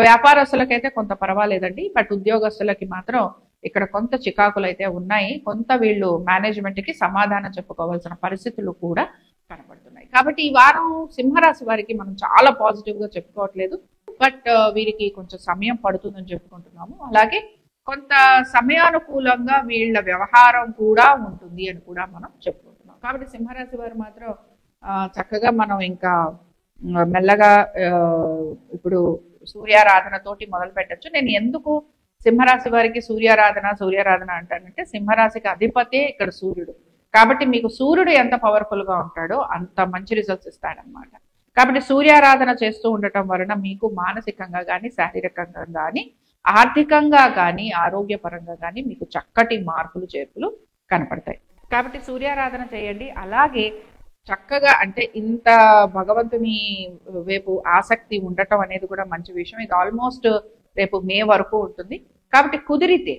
వ్యాపారస్తులకైతే కొంత పర్వాలేదండి, బట్ ఉద్యోగస్తులకి మాత్రం ఇక్కడ కొంత చికాకులు అయితే ఉన్నాయి. కొంత వీళ్ళు మేనేజ్మెంట్ కి సమాధానం చెప్పుకోవాల్సిన పరిస్థితులు కూడా కనపడుతున్నాయి. కాబట్టి ఈ వారం సింహరాశి వారికి మనం చాలా పాజిటివ్ గా చెప్పుకోవట్లేదు, బట్ వీరికి కొంచెం సమయం పడుతుందని చెప్పుకుంటున్నాము. అలాగే కొంత సమయానుకూలంగా వీళ్ళ వ్యవహారం కూడా ఉంటుంది అని కూడా మనం చెప్పుకుంటున్నాం. కాబట్టి సింహరాశి వారు మాత్రం చక్కగా మనం ఇంకా మెల్లగా ఇప్పుడు సూర్యారాధనతోటి మొదలు పెట్టచ్చు. నేను ఎందుకు సింహరాశి వారికి సూర్యారాధన అంటానంటే, సింహరాశికి అధిపతే ఇక్కడ సూర్యుడు. కాబట్టి మీకు సూర్యుడు ఎంత పవర్ఫుల్ గా ఉంటాడో అంత మంచి రిజల్ట్స్ ఇస్తాడనమాట. కాబట్టి సూర్యారాధన చేస్తూ ఉండటం వలన మీకు మానసికంగా కానీ, శారీరకంగా కానీ, ఆర్థికంగా కానీ, ఆరోగ్యపరంగా కానీ మీకు చక్కటి మార్పులు చేర్పులు కనపడతాయి. కాబట్టి సూర్యారాధన చేయండి. అలాగే చక్కగా, అంటే ఇంత భగవంతుని వైపు ఆసక్తి ఉండటం అనేది కూడా మంచి విషయం. ఇది ఆల్మోస్ట్ రేపు మే వరకు ఉంటుంది. కాబట్టి కుదిరితే,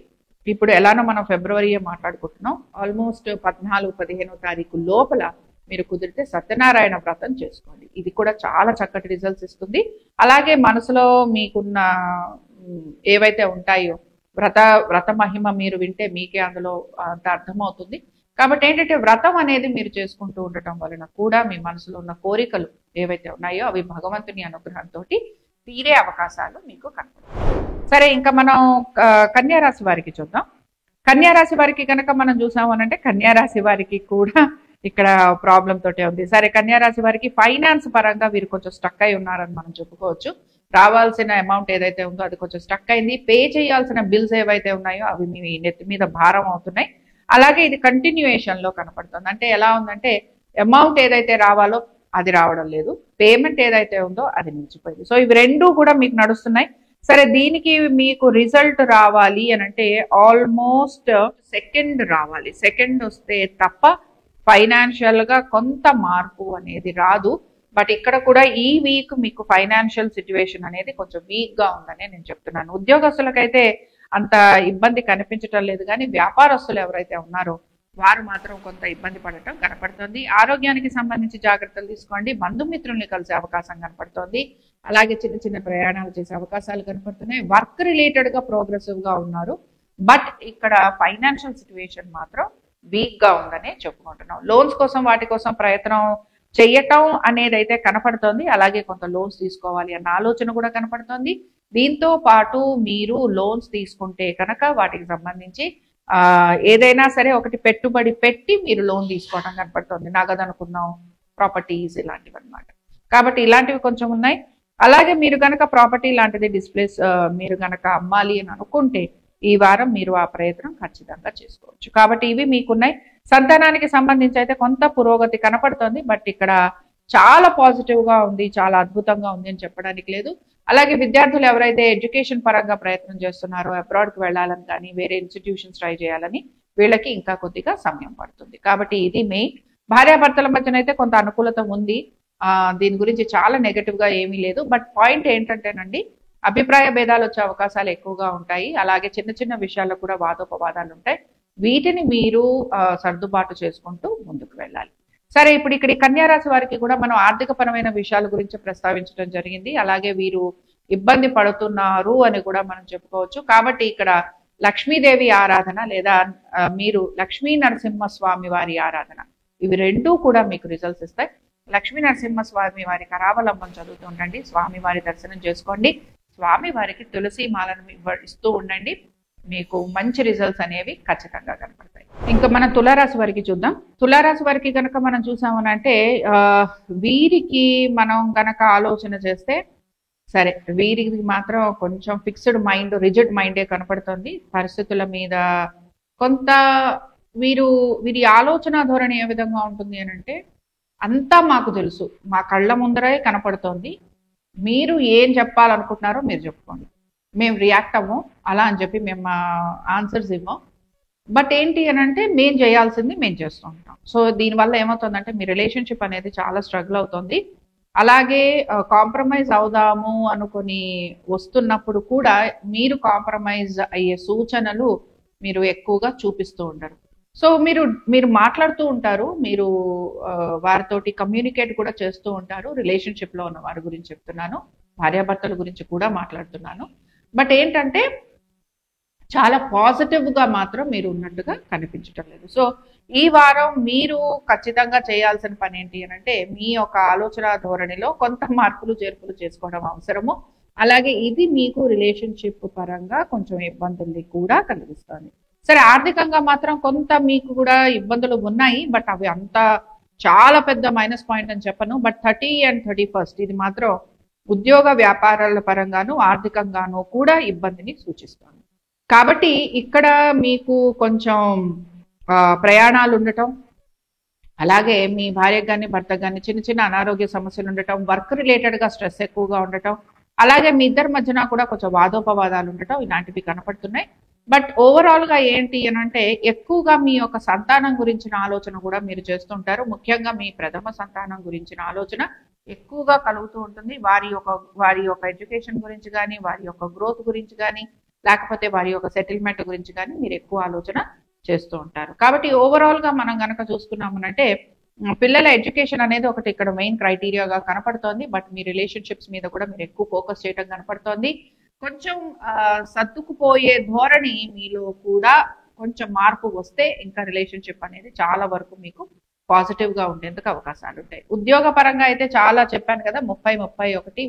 ఇప్పుడు ఎలానో మనం ఫిబ్రవరి మాట్లాడుకుంటున్నాం, ఆల్మోస్ట్ 14, 15వ తారీఖు లోపల మీరు కుదిరితే సత్యనారాయణ వ్రతం చేసుకోండి. ఇది కూడా చాలా చక్కటి రిజల్ట్స్ ఇస్తుంది. అలాగే మనసులో మీకున్న ఏవైతే ఉంటాయో వ్రత మహిమ మీరు వింటే మీకే అందులో అంత అర్థమవుతుంది. కాబట్టి ఏంటంటే, వ్రతం అనేది మీరు చేసుకుంటూ ఉండటం వలన కూడా మీ మనసులో ఉన్న కోరికలు ఏవైతే ఉన్నాయో అవి భగవంతుని అనుగ్రహంతో తీరే అవకాశాలు మీకు కనపడతాయి. సరే, ఇంకా మనం కన్యా రాశి వారికి చూద్దాం. కన్యా రాశి వారికి కనుక మనం చూసాము అంటే కన్యా రాశి వారికి కూడా ఇక్కడ ప్రాబ్లం తోటే ఉంది. సరే, కన్యా రాశి వారికి ఫైనాన్స్ పరంగా వీరు కొంచెం స్టక్ అయి ఉన్నారని మనం చెప్పుకోవచ్చు. రావాల్సిన అమౌంట్ ఏదైతే ఉందో అది కొంచెం స్టక్ అయింది. పే చేయాల్సిన బిల్స్ ఏవైతే ఉన్నాయో అవి మీ నెత్తి మీద భారం అవుతున్నాయి. అలాగే ఇది కంటిన్యూయేషన్ లో కనపడుతుంది. అంటే ఎలా ఉందంటే అమౌంట్ ఏదైతే రావాలో అది రావడం లేదు, పేమెంట్ ఏదైతే ఉందో అది నిలిచిపోయింది. సో ఇవి రెండూ కూడా మీకు నడుస్తున్నాయి. సరే, దీనికి మీకు రిజల్ట్ రావాలి అని అంటే ఆల్మోస్ట్ సెకండ్ రావాలి. సెకండ్ వస్తే తప్ప ఫైనాన్షియల్ గా కొంత మార్పు అనేది రాదు. బట్ ఇక్కడ కూడా ఈ వీక్ మీకు ఫైనాన్షియల్ సిచ్యువేషన్ అనేది కొంచెం వీక్ గా ఉందని నేను చెప్తున్నాను. ఉద్యోగస్తులకైతే అంత ఇబ్బంది కనిపించటం లేదు, కానీ వ్యాపారస్తులు ఎవరైతే ఉన్నారో వారు మాత్రం కొంత ఇబ్బంది పడటం కనపడుతుంది. ఆరోగ్యానికి సంబంధించి జాగ్రత్తలు తీసుకోండి. బంధుమిత్రుల్ని కలిసే అవకాశం కనపడుతోంది. అలాగే చిన్న చిన్న ప్రయాణాలు చేసే అవకాశాలు కనపడుతున్నాయి. వర్క్ రిలేటెడ్ గా ప్రోగ్రెసివ్ గా ఉన్నారు. బట్ ఇక్కడ ఫైనాన్షియల్ సిచ్యువేషన్ మాత్రం వీక్ గా ఉందనే చెప్పుకుంటున్నాం. లోన్స్ కోసం వాటి కోసం ప్రయత్నం చెయ్యటం అనేది అయితే కనపడుతోంది. అలాగే కొంత లోన్స్ తీసుకోవాలి అన్న ఆలోచన కూడా కనపడుతోంది. దీంతో పాటు మీరు లోన్స్ తీసుకుంటే కనుక వాటికి సంబంధించి ఏదైనా సరే ఒకటి పెట్టుబడి పెట్టి మీరు లోన్ తీసుకోవడం కనపడుతుంది. నగదు అనుకున్నాం, ప్రాపర్టీస్ ఇలాంటివి అనమాట. కాబట్టి ఇలాంటివి కొంచెం ఉన్నాయి. అలాగే మీరు కనుక ప్రాపర్టీ లాంటిది డిస్ప్లేస్ మీరు కనుక అమ్మాలి అని అనుకుంటే ఈ వారం మీరు ఆ ప్రయత్నం ఖచ్చితంగా చేసుకోవచ్చు. కాబట్టి ఇవి మీకున్నాయి. సంతానానికి సంబంధించి అయితే కొంత పురోగతి కనపడుతోంది. బట్ ఇక్కడ చాలా పాజిటివ్ గా ఉంది, చాలా అద్భుతంగా ఉంది అని చెప్పడానికి లేదు. అలాగే విద్యార్థులు ఎవరైతే ఎడ్యుకేషన్ పరంగా ప్రయత్నం చేస్తున్నారో, అబ్రాడ్కి వెళ్ళాలని కానీ వేరే ఇన్స్టిట్యూషన్స్ ట్రై చేయాలని వీళ్ళకి ఇంకా కొద్దిగా సమయం పడుతుంది. కాబట్టి ఇది మెయిన్. భార్యాభర్తల మధ్యన అయితే కొంత అనుకూలత ఉంది. దీని గురించి చాలా నెగటివ్ గా ఏమీ లేదు. బట్ పాయింట్ ఏంటంటేనండి, అభిప్రాయ భేదాలు వచ్చే అవకాశాలు ఎక్కువగా ఉంటాయి. అలాగే చిన్న చిన్న విషయాల్లో కూడా వాదోపవాదాలు ఉంటాయి. వీటిని మీరు సర్దుబాటు చేసుకుంటూ ముందుకు వెళ్ళాలి. సరే, ఇప్పుడు ఇక్కడ కన్యా రాశి వారికి కూడా మనం ఆర్థిక పరమైన విషయాల గురించి ప్రస్తావించడం జరిగింది. అలాగే వీరు ఇబ్బంది పడుతున్నారు అని కూడా మనం చెప్పుకోవచ్చు. కాబట్టి ఇక్కడ లక్ష్మీదేవి ఆరాధన లేదా మీరు లక్ష్మీ నరసింహస్వామి వారి ఆరాధన, ఇవి రెండూ కూడా మీకు రిజల్ట్స్ ఇస్తాయి. లక్ష్మీ నరసింహస్వామి వారి కరావలంబం చదువుతూ ఉండండి. స్వామి వారి దర్శనం చేసుకోండి. స్వామి వారికి తులసి మాలను ఇస్తూ ఉండండి. మీకు మంచి రిజల్ట్స్ అనేవి ఖచ్చితంగా కనపడతాయి. ఇంకా మనం తులారాశి వారికి చూద్దాం. తులారాశి వారికి కనుక మనం చూసామనంటే వీరికి మనం గనక ఆలోచన చేస్తే సరే, వీరికి మాత్రం కొంచెం ఫిక్స్డ్ మైండ్, రిజిడ్ మైండే కనపడుతుంది. పరిస్థితుల మీద కొంత వీరి ఆలోచన ధోరణి ఏ విధంగా ఉంటుంది అని అంటే, అంతా మాకు తెలుసు, మా కళ్ళ ముందరే కనపడుతోంది, మీరు ఏం చెప్పాలనుకుంటున్నారో మీరు చెప్పుకోండి, మేము రియాక్ట్ అవ్వం అలా అని చెప్పి మేము ఆన్సర్స్ ఇవ్వం. బట్ ఏంటి అని అంటే మేము చేయాల్సింది మేము చేస్తూ ఉంటాం. సో దీనివల్ల ఏమవుతుందంటే మీ రిలేషన్షిప్ అనేది చాలా స్ట్రగుల్ అవుతుంది. అలాగే కాంప్రమైజ్ అవుదాము అనుకొని వస్తున్నప్పుడు కూడా మీరు కాంప్రమైజ్ అయ్యే సూచనలు మీరు ఎక్కువగా చూపిస్తూ ఉంటారు. సో మీరు మాట్లాడుతూ ఉంటారు, మీరు వారితోటి కమ్యూనికేట్ కూడా చేస్తూ ఉంటారు. రిలేషన్షిప్ లో ఉన్న వారి గురించి చెప్తున్నాను, భార్యాభర్తల గురించి కూడా మాట్లాడుతున్నాను. బట్ ఏంటంటే చాలా పాజిటివ్ గా మాత్రం మీరు ఉన్నట్టుగా కనిపించటం లేదు. సో ఈ వారం మీరు ఖచ్చితంగా చేయాల్సిన పని ఏంటి అని అంటే, మీ యొక్క ఆలోచన ధోరణిలో కొంత మార్పులు చేర్పులు చేసుకోవడం అవసరము. అలాగే ఇది మీకు రిలేషన్షిప్ పరంగా కొంచెం ఇబ్బందుల్ని కూడా కలిగిస్తుంది. సరే, ఆర్థికంగా మాత్రం కొంత మీకు కూడా ఇబ్బందులు ఉన్నాయి. బట్ అవి అంత చాలా పెద్ద మైనస్ పాయింట్ అని చెప్పను. బట్ 30 and 31 ఇది మాత్రం ఉద్యోగ వ్యాపారాల పరంగాను ఆర్థికంగాను కూడా ఇబ్బందిని సూచిస్తుంది. కాబట్టి ఇక్కడ మీకు కొంచెం ప్రయాణాలు ఉండటం, అలాగే మీ భార్యకు కానీ భర్తకు కానీ చిన్న చిన్న అనారోగ్య సమస్యలు ఉండటం, వర్క్ రిలేటెడ్ గా స్ట్రెస్ ఎక్కువగా ఉండటం, అలాగే మీ ఇద్దరి మధ్యన కూడా కొంచెం వాదోపవాదాలు ఉండటం, ఇలాంటివి కనపడుతున్నాయి. బట్ ఓవరాల్ గా ఏంటి అని అంటే, ఎక్కువగా మీ యొక్క సంతానం గురించిన ఆలోచన కూడా మీరు చేస్తుంటారు. ముఖ్యంగా మీ ప్రథమ సంతానం గురించిన ఆలోచన ఎక్కువగా కలుగుతూ ఉంటుంది. వారి యొక్క ఎడ్యుకేషన్ గురించి కానీ, వారి యొక్క గ్రోత్ గురించి కానీ, లేకపోతే వారి యొక్క సెటిల్మెంట్ గురించి కానీ మీరు ఎక్కువ ఆలోచన చేస్తూ ఉంటారు. కాబట్టి ఓవరాల్ గా మనం గనక చూసుకున్నామనంటే, పిల్లల ఎడ్యుకేషన్ అనేది ఒకటి ఇక్కడ మెయిన్ క్రైటీరియాగా కనపడుతోంది. బట్ మీ రిలేషన్షిప్స్ మీద కూడా మీరు ఎక్కువ ఫోకస్ చేయడం కనపడుతోంది. కొంచెం సర్దుకుపోయే ధోరణి మీలో కూడా కొంచెం మార్పు వస్తే ఇంకా రిలేషన్షిప్ అనేది చాలా వరకు మీకు పాజిటివ్ గా ఉండేందుకు అవకాశాలు ఉంటాయి. ఉద్యోగ పరంగా అయితే చాలా చెప్పాను కదా, 30,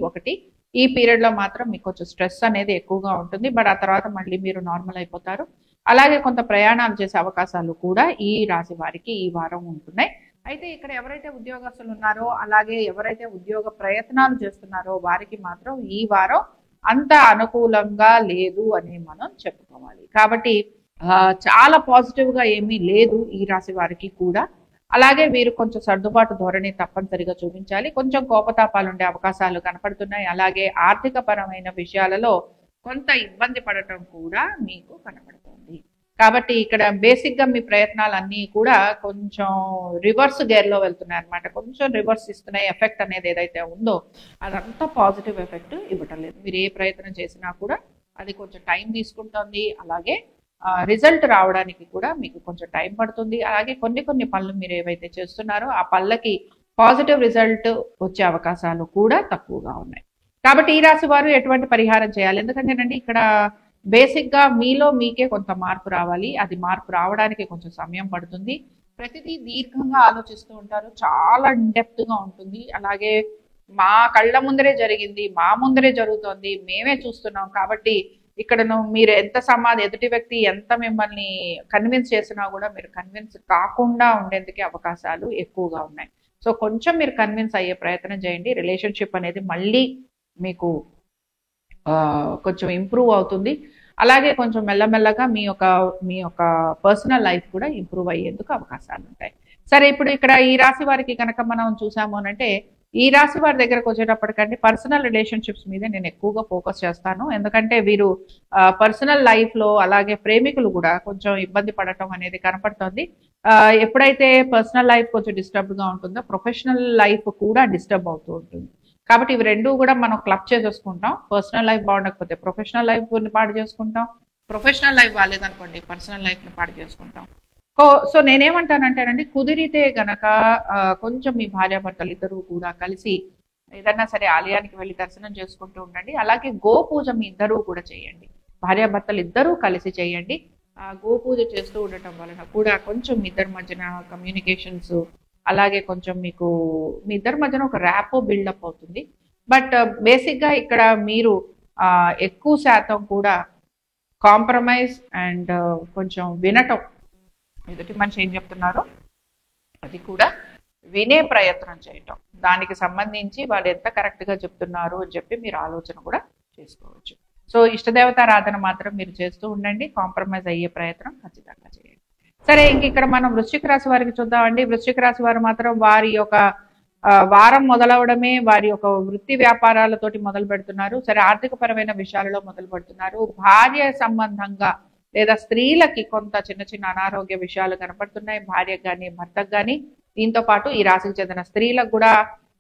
31, ఈ పీరియడ్లో మాత్రం మీకు కొంచెం స్ట్రెస్ అనేది ఎక్కువగా ఉంటుంది. బట్ ఆ తర్వాత మళ్ళీ మీరు నార్మల్ అయిపోతారు. అలాగే కొంత ప్రయాణాలు చేసే అవకాశాలు కూడా ఈ రాశి వారికి ఈ వారం ఉంటున్నాయి. అయితే ఇక్కడ ఎవరైతే ఉద్యోగస్తులు ఉన్నారో అలాగే ఎవరైతే ఉద్యోగ ప్రయత్నాలు చేస్తున్నారో వారికి మాత్రం ఈ వారం అంత అనుకూలంగా లేదు అని మనం చెప్పుకోవాలి. కాబట్టి చాలా పాజిటివ్ గా ఏమీ లేదు ఈ రాశి వారికి కూడా. అలాగే వీరు కొంచెం సర్దుబాటు ధోరణి తప్పనిసరిగా చూపించాలి. కొంచెం కోపతాపాలు ఉండే అవకాశాలు కనపడుతున్నాయి. అలాగే ఆర్థిక పరమైన విషయాలలో కొంత ఇబ్బంది పడటం కూడా మీకు కనపడుతుంది. కాబట్టి ఇక్కడ బేసిక్ గా మీ ప్రయత్నాలన్నీ కూడా కొంచెం రివర్స్ గేర్ లో వెళ్తున్నాయి అనమాట. కొంచెం రివర్స్ ఇస్తున్నాయి. ఎఫెక్ట్ అనేది ఏదైతే ఉందో అదంతా పాజిటివ్ ఎఫెక్ట్ ఇవ్వటం లేదు. మీరు ఏ ప్రయత్నం చేసినా కూడా అది కొంచెం టైం తీసుకుంటుంది. అలాగే రిజల్ట్ రావడానికి కూడా మీకు కొంచెం టైం పడుతుంది. అలాగే కొన్ని పనులు మీరు ఏవైతే చేస్తున్నారో ఆ పనులకి పాజిటివ్ రిజల్ట్ వచ్చే అవకాశాలు కూడా తక్కువగా ఉన్నాయి. కాబట్టి ఈ రాశి వారు ఎటువంటి పరిహారం చేయాలి? ఎందుకంటేనండి ఇక్కడ బేసిక్ గా మీలో మీకే కొంత మార్పు రావాలి. అది మార్పు రావడానికి కొంచెం సమయం పడుతుంది. ప్రతిదీ దీర్ఘంగా ఆలోచిస్తూ ఉంటారు. చాలా ఇన్డెప్త్ గా ఉంటుంది. అలాగే మా కళ్ళ ముందరే జరిగింది, మా ముందరే జరుగుతోంది, మేమే చూస్తున్నాం. కాబట్టి ఇక్కడ మీరు ఎంత ఎదుటి వ్యక్తి ఎంత మిమ్మల్ని కన్విన్స్ చేసినా కూడా మీరు కన్విన్స్ కాకుండా ఉండేందుకే అవకాశాలు ఎక్కువగా ఉన్నాయి. సో కొంచెం మీరు కన్విన్స్ అయ్యే ప్రయత్నం చేయండి. రిలేషన్షిప్ అనేది మళ్ళీ మీకు కొంచెం ఇంప్రూవ్ అవుతుంది. అలాగే కొంచెం మెల్లమెల్లగా మీ యొక్క పర్సనల్ లైఫ్ కూడా ఇంప్రూవ్ అయ్యేందుకు అవకాశాలు ఉంటాయి. సరే, ఇప్పుడు ఇక్కడ ఈ రాశి వారికి కనుక మనం చూసాము అనంటే ఈ రాశి వారి దగ్గరకు వచ్చేటప్పటికంటే పర్సనల్ రిలేషన్షిప్స్ మీద నేను ఎక్కువగా ఫోకస్ చేస్తాను. ఎందుకంటే వీరు పర్సనల్ లైఫ్ లో అలాగే ప్రేమికులు కూడా కొంచెం ఇబ్బంది పడటం అనేది కనపడుతుంది. ఎప్పుడైతే పర్సనల్ లైఫ్ కొంచెం డిస్టర్బ్ గా ఉంటుందో ప్రొఫెషనల్ లైఫ్ కూడా డిస్టర్బ్ అవుతూ ఉంటుంది. కాబట్టి ఇవి రెండు కూడా మనం క్లబ్ చేసేసుకుంటాం. పర్సనల్ లైఫ్ బాగుండకపోతే ప్రొఫెషనల్ లైఫ్ ని పాడు చేసుకుంటాం. ప్రొఫెషనల్ లైఫ్ బాగాలేదనుకోండి పర్సనల్ లైఫ్ ని పాడు చేసుకుంటాం. సో నేనేమంటానంటేనండి, కుదిరితే గనక కొంచెం మీ భార్యాభర్తలు ఇద్దరు కూడా కలిసి ఏదన్నా సరే ఆలయానికి వెళ్ళి దర్శనం చేసుకుంటూ ఉండండి. అలాగే గోపూజ మీ ఇద్దరు కూడా చేయండి. భార్యాభర్తలు ఇద్దరూ కలిసి చేయండి. గోపూజ చేస్తూ ఉండటం వలన కూడా కొంచెం మీ ఇద్దరి మధ్యన కమ్యూనికేషన్స్ అలాగే కొంచెం మీకు మీ ఇద్దరి మధ్యన ఒక ర్యాపో బిల్డప్ అవుతుంది. బట్ బేసిక్ గా ఇక్కడ మీరు ఎక్కువ శాతం కూడా కాంప్రమైజ్ అండ్ కొంచెం వినటం, ఎదుటి మనిషి ఏం చెప్తున్నారో అది కూడా వినే ప్రయత్నం చేయటం, దానికి సంబంధించి వాళ్ళు ఎంత కరెక్ట్ గా చెప్తున్నారు అని చెప్పి మీరు ఆలోచన కూడా చేసుకోవచ్చు. సో ఇష్టదేవతారాధన మాత్రం మీరు చేస్తూ ఉండండి. కాంప్రమైజ్ అయ్యే ప్రయత్నం ఖచ్చితంగా చేయండి. సరే, ఇంక ఇక్కడ మనం వృశ్చిక రాశి వారికి చూద్దామండి. వృశ్చిక రాశి వారు మాత్రం వారి యొక్క వారం మొదలవడమే వారి యొక్క వృత్తి వ్యాపారాలతోటి మొదలు పెడుతున్నారు. సరే, ఆర్థిక పరమైన విషయాలలో మొదలు పెడుతున్నారు. భార్య సంబంధంగా లేదా స్త్రీలకి కొంత చిన్న అనారోగ్య విషయాలు కనపడుతున్నాయి, భార్యకు కానీ భర్తకు కానీ. దీంతో పాటు ఈ రాశికి చెందిన స్త్రీలకు కూడా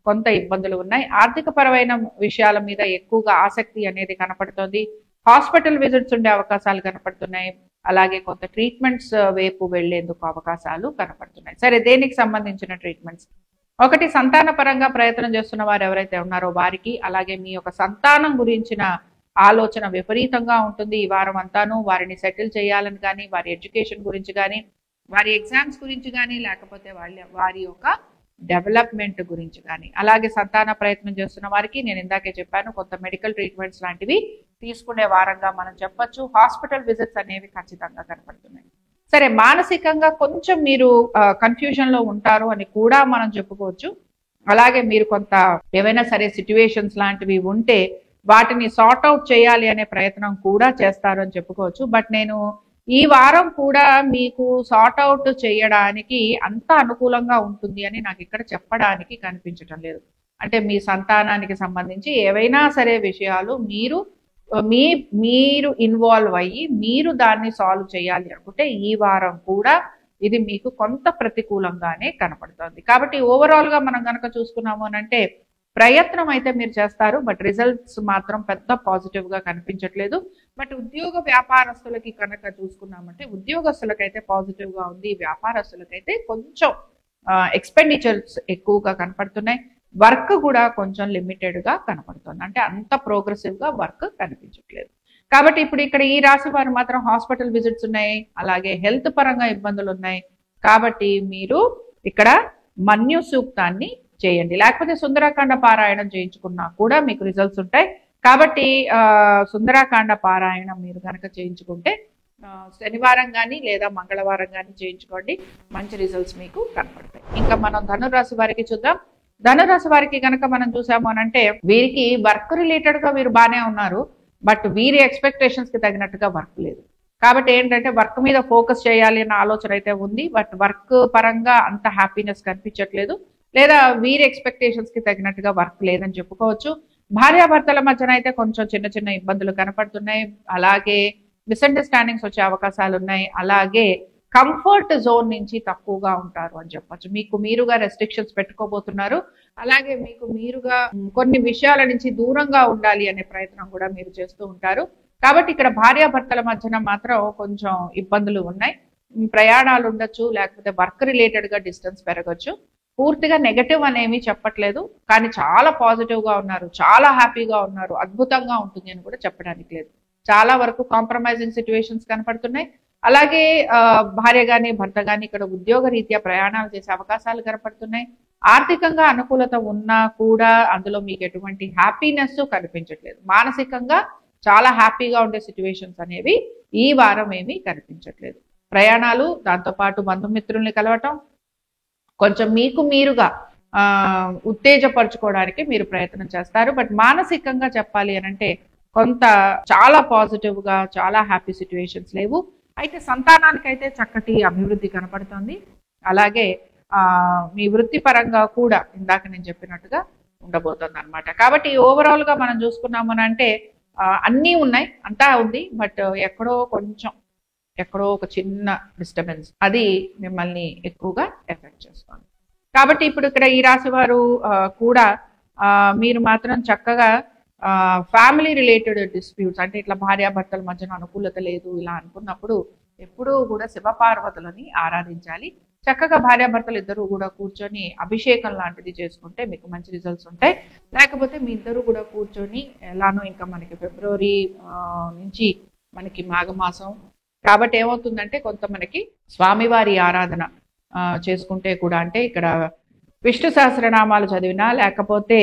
కొంత ఇబ్బందులు ఉన్నాయి. ఆర్థిక పరమైన విషయాల మీద ఎక్కువగా ఆసక్తి అనేది కనపడుతోంది. హాస్పిటల్ విజిట్స్ ఉండే అవకాశాలు కనపడుతున్నాయి. అలాగే కొంత ట్రీట్మెంట్స్ వైపు వెళ్లేందుకు అవకాశాలు కనపడుతున్నాయి. సరే, దేనికి సంబంధించిన ట్రీట్మెంట్స్? ఒకటి, సంతాన పరంగా ప్రయత్నం చేస్తున్న వారు ఎవరైతే ఉన్నారో వారికి, అలాగే మీ యొక్క సంతానం గురించిన ఆలోచన విపరీతంగా ఉంటుంది ఈ వారం అంతాను. వారిని సెటిల్ చేయాలని కానీ, వారి ఎడ్యుకేషన్ గురించి కానీ, వారి ఎగ్జామ్స్ గురించి కానీ, లేకపోతే వారి యొక్క డెవలప్మెంట్ గురించి కానీ. అలాగే సంతాన ప్రయత్నం చేస్తున్న వారికి నేను ఇందాకే చెప్పాను, కొంత మెడికల్ ట్రీట్మెంట్స్ లాంటివి తీసుకునే వారంగా మనం చెప్పొచ్చు. హాస్పిటల్ విజిట్స్ అనేవి ఖచ్చితంగా కనపడుతున్నాయి. సరే, మానసికంగా కొంచెం మీరు కన్ఫ్యూజన్ లో ఉంటారు అని కూడా మనం చెప్పుకోవచ్చు. అలాగే మీరు కొంత ఏవైనా సరే సిచ్యువేషన్స్ లాంటివి ఉంటే వాటిని సార్ట్ అవుట్ చేయాలి అనే ప్రయత్నం కూడా చేస్తారు అని చెప్పుకోవచ్చు. బట్ నేను ఈ వారం కూడా మీకు సార్ట్ అవుట్ చేయడానికి అంత అనుకూలంగా ఉంటుంది అని నాకు ఇక్కడ చెప్పడానికి కనిపించటం లేదు. అంటే మీ సంతానానికి సంబంధించి ఏవైనా సరే విషయాలు మీరు ఇన్వాల్వ్ అయ్యి మీరు దాన్ని సాల్వ్ చేయాలి అనుకుంటే ఈ వారం కూడా ఇది మీకు కొంత ప్రతికూలంగానే కనపడుతుంది. కాబట్టి ఓవరాల్ గా మనం కనుక చూసుకున్నాము అని అంటే ప్రయత్నం అయితే మీరు చేస్తారు, బట్ రిజల్ట్స్ మాత్రం పెద్ద పాజిటివ్ గా కనిపించట్లేదు. బట్ ఉద్యోగ వ్యాపారస్తులకి కనుక చూసుకున్నామంటే ఉద్యోగస్తులకైతే పాజిటివ్ గా ఉంది. వ్యాపారస్తులకైతే కొంచెం ఎక్స్పెండిచర్స్ ఎక్కువగా కనపడుతున్నాయి. వర్క్ కూడా కొంచెం లిమిటెడ్ గా కనపడుతుంది. అంటే అంత ప్రోగ్రెసివ్ గా వర్క్ కనిపించట్లేదు. కాబట్టి ఇప్పుడు ఇక్కడ ఈ రాశి వారు మాత్రం హాస్పిటల్ విజిట్స్ ఉన్నాయి, అలాగే హెల్త్ పరంగా ఇబ్బందులు ఉన్నాయి. కాబట్టి మీరు ఇక్కడ మన్యు సూక్తాన్ని చేయండి, లేకపోతే సుందరకాండ పారాయణం చేయించుకున్నా కూడా మీకు రిజల్ట్స్ ఉంటాయి. కాబట్టి సుందరాకాండ పారాయణం మీరు కనుక చేయించుకుంటే శనివారం కానీ లేదా మంగళవారం కానీ చేయించుకోండి, మంచి రిజల్ట్స్ మీకు కనపడతాయి. ఇంకా మనం ధనురాశి వారికి చూద్దాం. ధనురాశి వారికి కనుక మనం చూసాము అని అంటే వీరికి వర్క్ రిలేటెడ్ గా వీరు బాగానే ఉన్నారు, బట్ వీరి ఎక్స్పెక్టేషన్స్ కి తగినట్టుగా వర్క్ లేదు. కాబట్టి ఏంటంటే వర్క్ మీద ఫోకస్ చేయాలి అన్న ఆలోచన అయితే ఉంది, బట్ వర్క్ పరంగా అంత హ్యాపీనెస్ కనిపించట్లేదు, లేదా వీరి ఎక్స్పెక్టేషన్స్ కి తగినట్టుగా వర్క్ లేదని చెప్పుకోవచ్చు. భార్యాభర్తల మధ్యన అయితే కొంచెం చిన్న చిన్న ఇబ్బందులు కనపడుతున్నాయి, అలాగే మిస్అండర్స్టాండింగ్స్ వచ్చే అవకాశాలు ఉన్నాయి, అలాగే కంఫర్ట్ జోన్ నుంచి తక్కువగా ఉంటారు అని చెప్పొచ్చు. మీకు మీరుగా రెస్ట్రిక్షన్స్ పెట్టుకోబోతున్నారు, అలాగే మీకు మీరుగా కొన్ని విషయాల నుంచి దూరంగా ఉండాలి అనే ప్రయత్నం కూడా మీరు చేస్తూ ఉంటారు. కాబట్టి ఇక్కడ భార్యాభర్తల మధ్యన మాత్రం కొంచెం ఇబ్బందులు ఉన్నాయి, ప్రయాణాలు ఉండొచ్చు, లేకపోతే వర్క్ రిలేటెడ్ గా డిస్టెన్స్ పెరగచ్చు. పూర్తిగా నెగటివ్ అనేమి చెప్పట్లేదు, కానీ చాలా పాజిటివ్ గా ఉన్నారు, చాలా హ్యాపీగా ఉన్నారు, అద్భుతంగా ఉంటుంది అని కూడా చెప్పడానికి లేదు. చాలా వరకు కాంప్రమైజింగ్ సిచ్యువేషన్స్ కనపడుతున్నాయి. అలాగే భార్య గాని భర్త గాని ఇక్కడ ఉద్యోగ రీత్యా ప్రయాణాలు చేసే అవకాశాలు కనపడుతున్నాయి. ఆర్థికంగా అనుకూలత ఉన్నా కూడా అందులో మీకు ఎటువంటి హ్యాపీనెస్ కనిపించట్లేదు. మానసికంగా చాలా హ్యాపీగా ఉండే సిచ్యువేషన్స్ అనేవి ఈ వారం ఏమీ కనిపించట్లేదు. ప్రయాణాలు, దాంతోపాటు బంధుమిత్రుల్ని కలవటం, కొంచెం మీకు మీరుగా ఉత్తేజపరచుకోవడానికి మీరు ప్రయత్నం చేస్తారు. బట్ మానసికంగా చెప్పాలి అని అంటే కొంత చాలా పాజిటివ్ గా చాలా హ్యాపీ సిచ్యువేషన్స్ లేవు. అయితే సంతానానికైతే చక్కటి అభివృద్ధి కనపడుతుంది, అలాగే మీ వృత్తి పరంగా కూడా ఇందాక నేను చెప్పినట్టుగా ఉండబోతుంది అనమాట. కాబట్టి ఓవరాల్ గా మనం చూసుకున్నాము అంటే అన్నీ ఉన్నాయి, అంతా ఉంది, బట్ ఎక్కడో ఒక చిన్న డిస్టర్బెన్స్ అది మిమ్మల్ని ఎక్కువగా ఎఫెక్ట్ చేస్తుంది. కాబట్టి ఇప్పుడు ఇక్కడ ఈ రాశి వారు కూడా మీరు మాత్రం చక్కగా ఫ్యామిలీ రిలేటెడ్ డిస్ప్యూట్స్ అంటే ఇట్లా భార్యాభర్తల మధ్యన అనుకూలత లేదు ఇలా అనుకున్నప్పుడు ఎప్పుడూ కూడా శివపార్వతులని ఆరాధించాలి. చక్కగా భార్యాభర్తలు ఇద్దరు కూడా కూర్చొని అభిషేకం లాంటిది చేసుకుంటే మీకు మంచి రిజల్ట్స్ ఉంటాయి. లేకపోతే మీ ఇద్దరు కూడా కూర్చొని ఎలానో ఇంకా మనకి ఫిబ్రవరి నుంచి మనకి మాఘమాసం కాబట్టి ఏమవుతుందంటే కొంత మనకి స్వామివారి ఆరాధన చేసుకుంటే కూడా, అంటే ఇక్కడ విష్ణు సహస్రనామాలు చదివినా లేకపోతే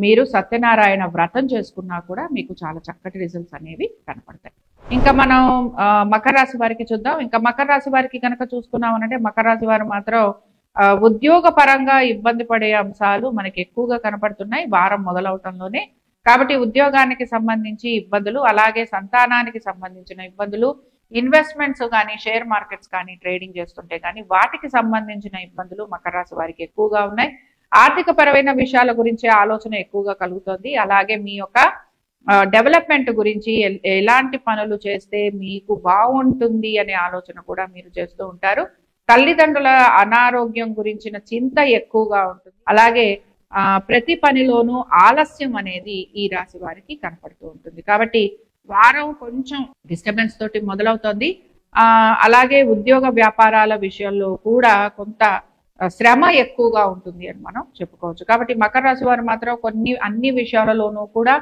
మీరు సత్యనారాయణ వ్రతం చేసుకున్నా కూడా మీకు చాలా చక్కటి రిజల్ట్స్ అనేవి కనపడతాయి. ఇంకా మనం మకర రాశి వారికి చూద్దాం. ఇంకా మకర రాశి వారికి కనుక చూసుకున్నామనంటే మకర రాశి వారు మాత్రం ఉద్యోగ పరంగా ఇబ్బంది పడే అంశాలు మనకి ఎక్కువగా కనపడుతున్నాయి వారం మొదలవటంలోనే. కాబట్టి ఉద్యోగానికి సంబంధించి ఇబ్బందులు, అలాగే సంతానానికి సంబంధించిన ఇబ్బందులు, ఇన్వెస్ట్మెంట్స్ కానీ షేర్ మార్కెట్స్ కానీ ట్రేడింగ్ చేస్తుంటే కానీ వాటికి సంబంధించిన ఇబ్బందులు మకర రాశి వారికి ఎక్కువగా ఉన్నాయి. ఆర్థిక పరమైన విషయాల గురించి ఆలోచన ఎక్కువగా కలుగుతుంది, అలాగే మీ యొక్క డెవలప్మెంట్ గురించి ఎలాంటి పనులు చేస్తే మీకు బాగుంటుంది అనే ఆలోచన కూడా మీరు చేస్తూ ఉంటారు. తల్లిదండ్రుల అనారోగ్యం గురించిన చింత ఎక్కువగా ఉంటుంది, అలాగే ప్రతి పనిలోనూ ఆలస్యం అనేది ఈ రాశి వారికి కనపడుతూ ఉంటుంది. కాబట్టి వారం కొంచెం డిస్టర్బెన్స్ తోటి మొదలవుతోంది. అలాగే ఉద్యోగ వ్యాపారాల విషయంలో కూడా కొంత శ్రమ ఎక్కువగా ఉంటుంది అని మనం చెప్పుకోవచ్చు. కాబట్టి మకర రాశి వారు మాత్రం అన్ని విషయాలలోనూ కూడా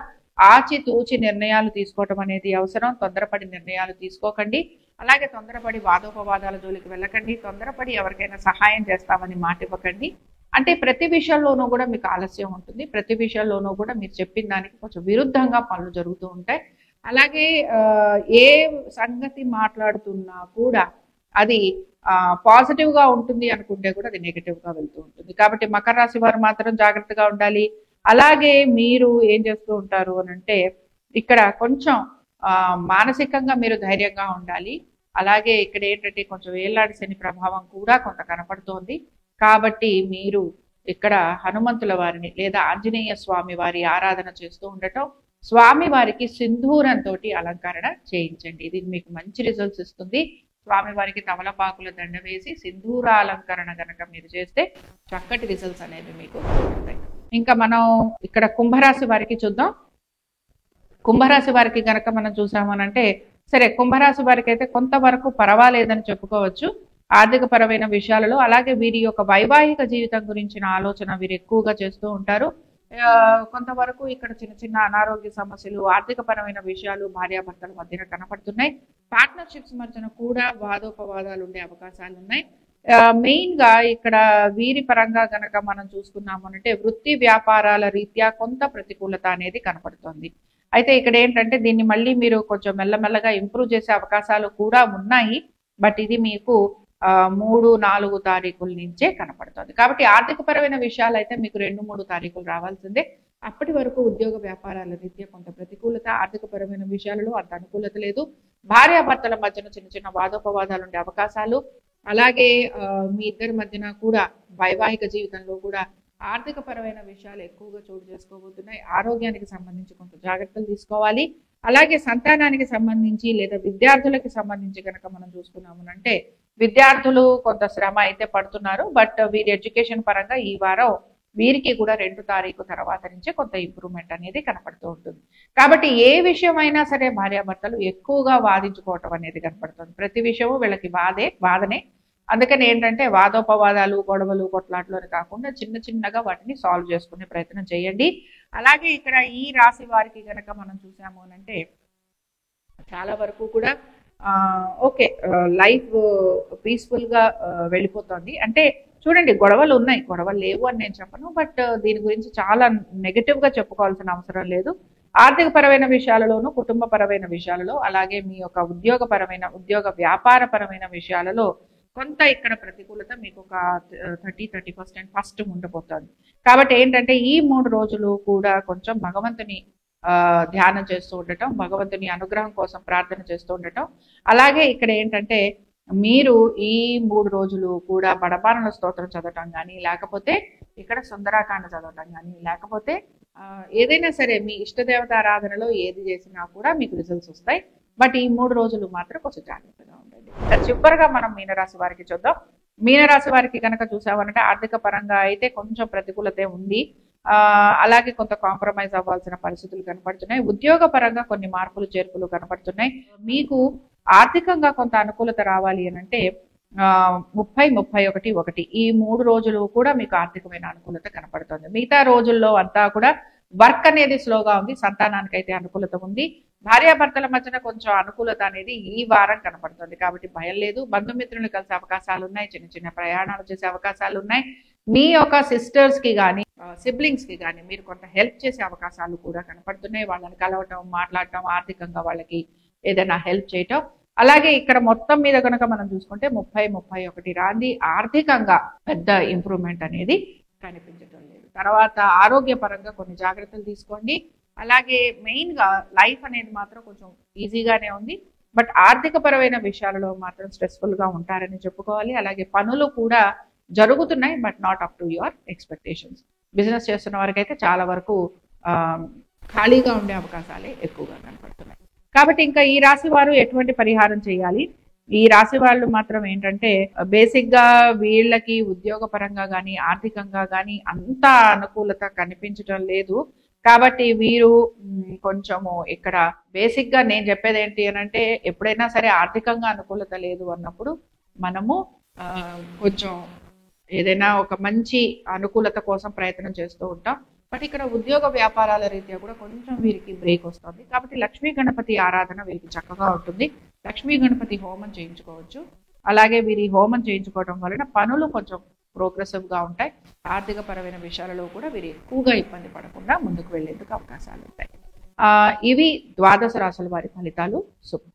ఆచితూచి నిర్ణయాలు తీసుకోవటం అనేది అవసరం. తొందరపడి నిర్ణయాలు తీసుకోకండి, అలాగే తొందరపడి వాదోపవాదాల జోలికి వెళ్ళకండి, తొందరపడి ఎవరికైనా సహాయం చేస్తామని మాట ఇవ్వకండి. అంటే ప్రతి విషయంలోనూ కూడా మీకు ఆలస్యం ఉంటుంది, ప్రతి విషయంలోనూ కూడా మీరు చెప్పిన దానికి కొంచెం విరుద్ధంగా పనులు జరుగుతూ ఉంటాయి. అలాగే ఏ సంగతి మాట్లాడుతున్నా కూడా అది పాజిటివ్ గా ఉంటుంది అనుకుంటే కూడా అది నెగిటివ్ గా వెళ్తూ ఉంటుంది. కాబట్టి మకర రాశి వారు మాత్రం జాగ్రత్తగా ఉండాలి. అలాగే మీరు ఏం చేస్తూ ఉంటారు అని అంటే ఇక్కడ కొంచెం మానసికంగా మీరు ధైర్యంగా ఉండాలి. అలాగే ఇక్కడ ఏంటంటే కొంచెం వేలాడి శని ప్రభావం కూడా కొంత కనపడుతోంది. కాబట్టి మీరు ఇక్కడ హనుమంతుల వారిని లేదా ఆంజనేయ స్వామి వారి ఆరాధన చేస్తూ ఉండటం, స్వామి వారికి సింధూరంతో అలంకరణ చేయించండి, ఇది మీకు మంచి రిజల్ట్స్ ఇస్తుంది. స్వామి వారికి తమలపాకుల దండ వేసి సింధూర అలంకరణ గనక మీరు చేస్తే చక్కటి రిజల్ట్స్ అనేవి మీకు ఉంటాయి. ఇంకా మనం ఇక్కడ కుంభరాశి వారికి చూద్దాం. కుంభరాశి వారికి గనక మనం చూసామనంటే సరే, కుంభరాశి వారికి అయితే కొంతవరకు పర్వాలేదని చెప్పుకోవచ్చు ఆర్థిక పరమైన విషయాలలో. అలాగే వీరి యొక్క వైవాహిక జీవితం గురించిన ఆలోచన వీరు ఎక్కువగా చేస్తూ ఉంటారు. కొంతవరకు ఇక్కడ చిన్న చిన్న అనారోగ్య సమస్యలు, ఆర్థిక పరమైన విషయాలు భార్యాభర్తల మధ్యన కనపడుతున్నాయి. పార్ట్నర్షిప్స్ మధ్యన కూడా వాదోపవాదాలు ఉండే అవకాశాలు ఉన్నాయి. మెయిన్ గా ఇక్కడ వీరి పరంగా గనక మనం చూసుకున్నాము అంటే వృత్తి వ్యాపారాల రీత్యా కొంత ప్రతికూలత అనేది కనపడుతోంది. అయితే ఇక్కడ ఏంటంటే దీన్ని మళ్ళీ మీరు కొంచెం మెల్లమెల్లగా ఇంప్రూవ్ చేసే అవకాశాలు కూడా ఉన్నాయి. బట్ ఇది మీకు 3-4 తారీఖుల నుంచే కనపడుతుంది. కాబట్టి ఆర్థికపరమైన విషయాలు అయితే మీకు 2-3 తారీఖులు రావాల్సిందే. అప్పటి వరకు ఉద్యోగ వ్యాపారాల రీత్యా కొంత ప్రతికూలత, ఆర్థికపరమైన విషయాలలో అంత అనుకూలత లేదు. భార్యాభర్తల మధ్యన చిన్న చిన్న వాదోపవాదాలు ఉండే అవకాశాలు, అలాగే మీ ఇద్దరి మధ్యన కూడా వైవాహిక జీవితంలో కూడా ఆర్థికపరమైన విషయాలు ఎక్కువగా చోటు చేసుకోబోతున్నాయి. ఆరోగ్యానికి సంబంధించి కొంత జాగ్రత్తలు తీసుకోవాలి. అలాగే సంతానానికి సంబంధించి లేదా విద్యార్థులకి సంబంధించి కనుక మనం చూసుకున్నాము అంటే విద్యార్థులు కొంత శ్రమ అయితే పడుతున్నారు. బట్ వీరి ఎడ్యుకేషన్ పరంగా ఈ వారం వీరికి కూడా 2 తారీఖు తర్వాత నుంచే కొంత ఇంప్రూవ్మెంట్ అనేది కనపడుతూ ఉంటుంది. కాబట్టి ఏ విషయమైనా సరే భార్యాభర్తలు ఎక్కువగా వాదించుకోవటం అనేది కనపడుతుంది. ప్రతి విషయము వీళ్ళకి వాదనే. అందుకని ఏంటంటే వాదోపవాదాలు, గొడవలు, కొట్లాటలు కాకుండా చిన్న చిన్నగా వాటిని సాల్వ్ చేసుకునే ప్రయత్నం చేయండి. అలాగే ఇక్కడ ఈ రాశి వారికి కనుక మనం చూసాము అంటే చాలా వరకు కూడా ఓకే, లైఫ్ పీస్ఫుల్ గా వెళ్ళిపోతుంది. అంటే చూడండి, గొడవలు ఉన్నాయి, గొడవలు లేవు అని నేను చెప్పను. బట్ దీని గురించి చాలా నెగటివ్ గా చెప్పుకోవాల్సిన అవసరం లేదు. ఆర్థిక పరమైన విషయాలలోనూ, కుటుంబ పరమైన విషయాలలో, అలాగే మీ యొక్క ఉద్యోగ వ్యాపార పరమైన విషయాలలో కొంత ఇక్కడ ప్రతికూలత మీకు ఒక 30-30% ఫస్ట్ ఉండబోతోంది. కాబట్టి ఏంటంటే ఈ 3 రోజులు కూడా కొంచెం భగవంతుని ధ్యానం చేస్తూ ఉండటం, భగవంతుని అనుగ్రహం కోసం ప్రార్థన చేస్తూ ఉండటం. అలాగే ఇక్కడ ఏంటంటే మీరు ఈ 3 రోజులు కూడా బడబానల స్తోత్రం చదవటం కానీ, లేకపోతే ఇక్కడ సుందరాకాండ చదవటం కానీ, లేకపోతే ఏదైనా సరే మీ ఇష్టదేవత ఆరాధనలో ఏది చేసినా కూడా మీకు రిజల్ట్స్ వస్తాయి. బట్ ఈ 3 రోజులు మాత్రం కొంచెం జాగ్రత్తగా ఉండండి. చివరిగా మనం మీనరాశి వారికి చూద్దాం. మీనరాశి వారికి కనుక చూసామనంటే ఆర్థిక పరంగా అయితే కొంచెం ప్రతికూలతే ఉంది. అలాగే కొంత కాంప్రమైజ్ అవ్వాల్సిన పరిస్థితులు కనపడుతున్నాయి. ఉద్యోగ పరంగా కొన్ని మార్పులు చేర్పులు కనపడుతున్నాయి. మీకు ఆర్థికంగా కొంత అనుకూలత రావాలి అని అంటే 30-31 ఈ 3 రోజులు కూడా మీకు ఆర్థికమైన అనుకూలత కనపడుతుంది. మిగతా రోజుల్లో అంతా కూడా వర్క్ అనేది స్లోగా ఉంది. సంతానానికి అయితే అనుకూలత ఉంది. భార్యాభర్తల మధ్యన కొంచెం అనుకూలత అనేది ఈ వారం కనపడుతుంది. కాబట్టి భయం లేదు. బంధుమిత్రులు కలిసే అవకాశాలు ఉన్నాయి. చిన్న చిన్న ప్రయాణాలు చేసే అవకాశాలు ఉన్నాయి. మీ యొక్క సిస్టర్స్ కి కానీ సిబ్లింగ్స్ కి కానీ మీరు కొంత హెల్ప్ చేసే అవకాశాలు కూడా కనపడుతున్నాయి. వాళ్ళని కలవటం, మాట్లాడటం, ఆర్థికంగా వాళ్ళకి ఏదైనా హెల్ప్ చేయటం. అలాగే ఇక్కడ మొత్తం మీద కనుక మనం చూసుకుంటే 30-31 రాంది ఆర్థికంగా పెద్ద ఇంప్రూవ్మెంట్ అనేది కనిపించడం లేదు. తర్వాత ఆరోగ్యపరంగా కొన్ని జాగ్రత్తలు తీసుకోండి. అలాగే మెయిన్ గా లైఫ్ అనేది మాత్రం కొంచెం ఈజీగానే ఉంది. బట్ ఆర్థిక పరమైన విషయాలలో మాత్రం స్ట్రెస్ఫుల్ గా ఉంటారని చెప్పుకోవాలి. అలాగే పనులు కూడా జరుగుతున్నాయి, but not up to your expectations. Business చేస్తున్న వారికి అయితే చాలా వరకు ఖాళీగా ఉండే అవకాశాలే ఎక్కువగా కనపడుతున్నాయి. కాబట్టి ఇంకా ఈ రాశి వారు ఎటువంటి పరిహారం చేయాలి? ఈ రాశి వాళ్ళు మాత్రం ఏంటంటే బేసిక్ గా వీళ్ళకి ఉద్యోగ పరంగా కానీ ఆర్థికంగా కానీ అంత అనుకూలత కనిపించడం లేదు. కాబట్టి వీరు కొంచెము ఇక్కడ బేసిక్ గా నేను చెప్పేది ఏంటి అని అంటే ఎప్పుడైనా సరే ఆర్థికంగా అనుకూలత లేదు అన్నప్పుడు మనము కొంచెం ఏదైనా ఒక మంచి అనుకూలత కోసం ప్రయత్నం చేస్తూ ఉంటాం. బట్ ఇక్కడ ఉద్యోగ వ్యాపారాల రీత్యా కూడా కొంచెం వీరికి బ్రేక్ వస్తుంది. కాబట్టి లక్ష్మీ గణపతి ఆరాధన వీరికి చక్కగా ఉంటుంది. లక్ష్మీ గణపతి హోమం చేయించుకోవచ్చు. అలాగే వీరి హోమం చేయించుకోవడం వలన పనులు కొంచెం ప్రోగ్రెసివ్ గా ఉంటాయి. ఆర్థిక పరమైన విషయాలలో కూడా వీరు ఎక్కువగా ఇబ్బంది పడకుండా ముందుకు వెళ్లేందుకు అవకాశాలు ఉంటాయి. ఇవి ద్వాదశ రాశుల వారి ఫలితాలు. శుభం.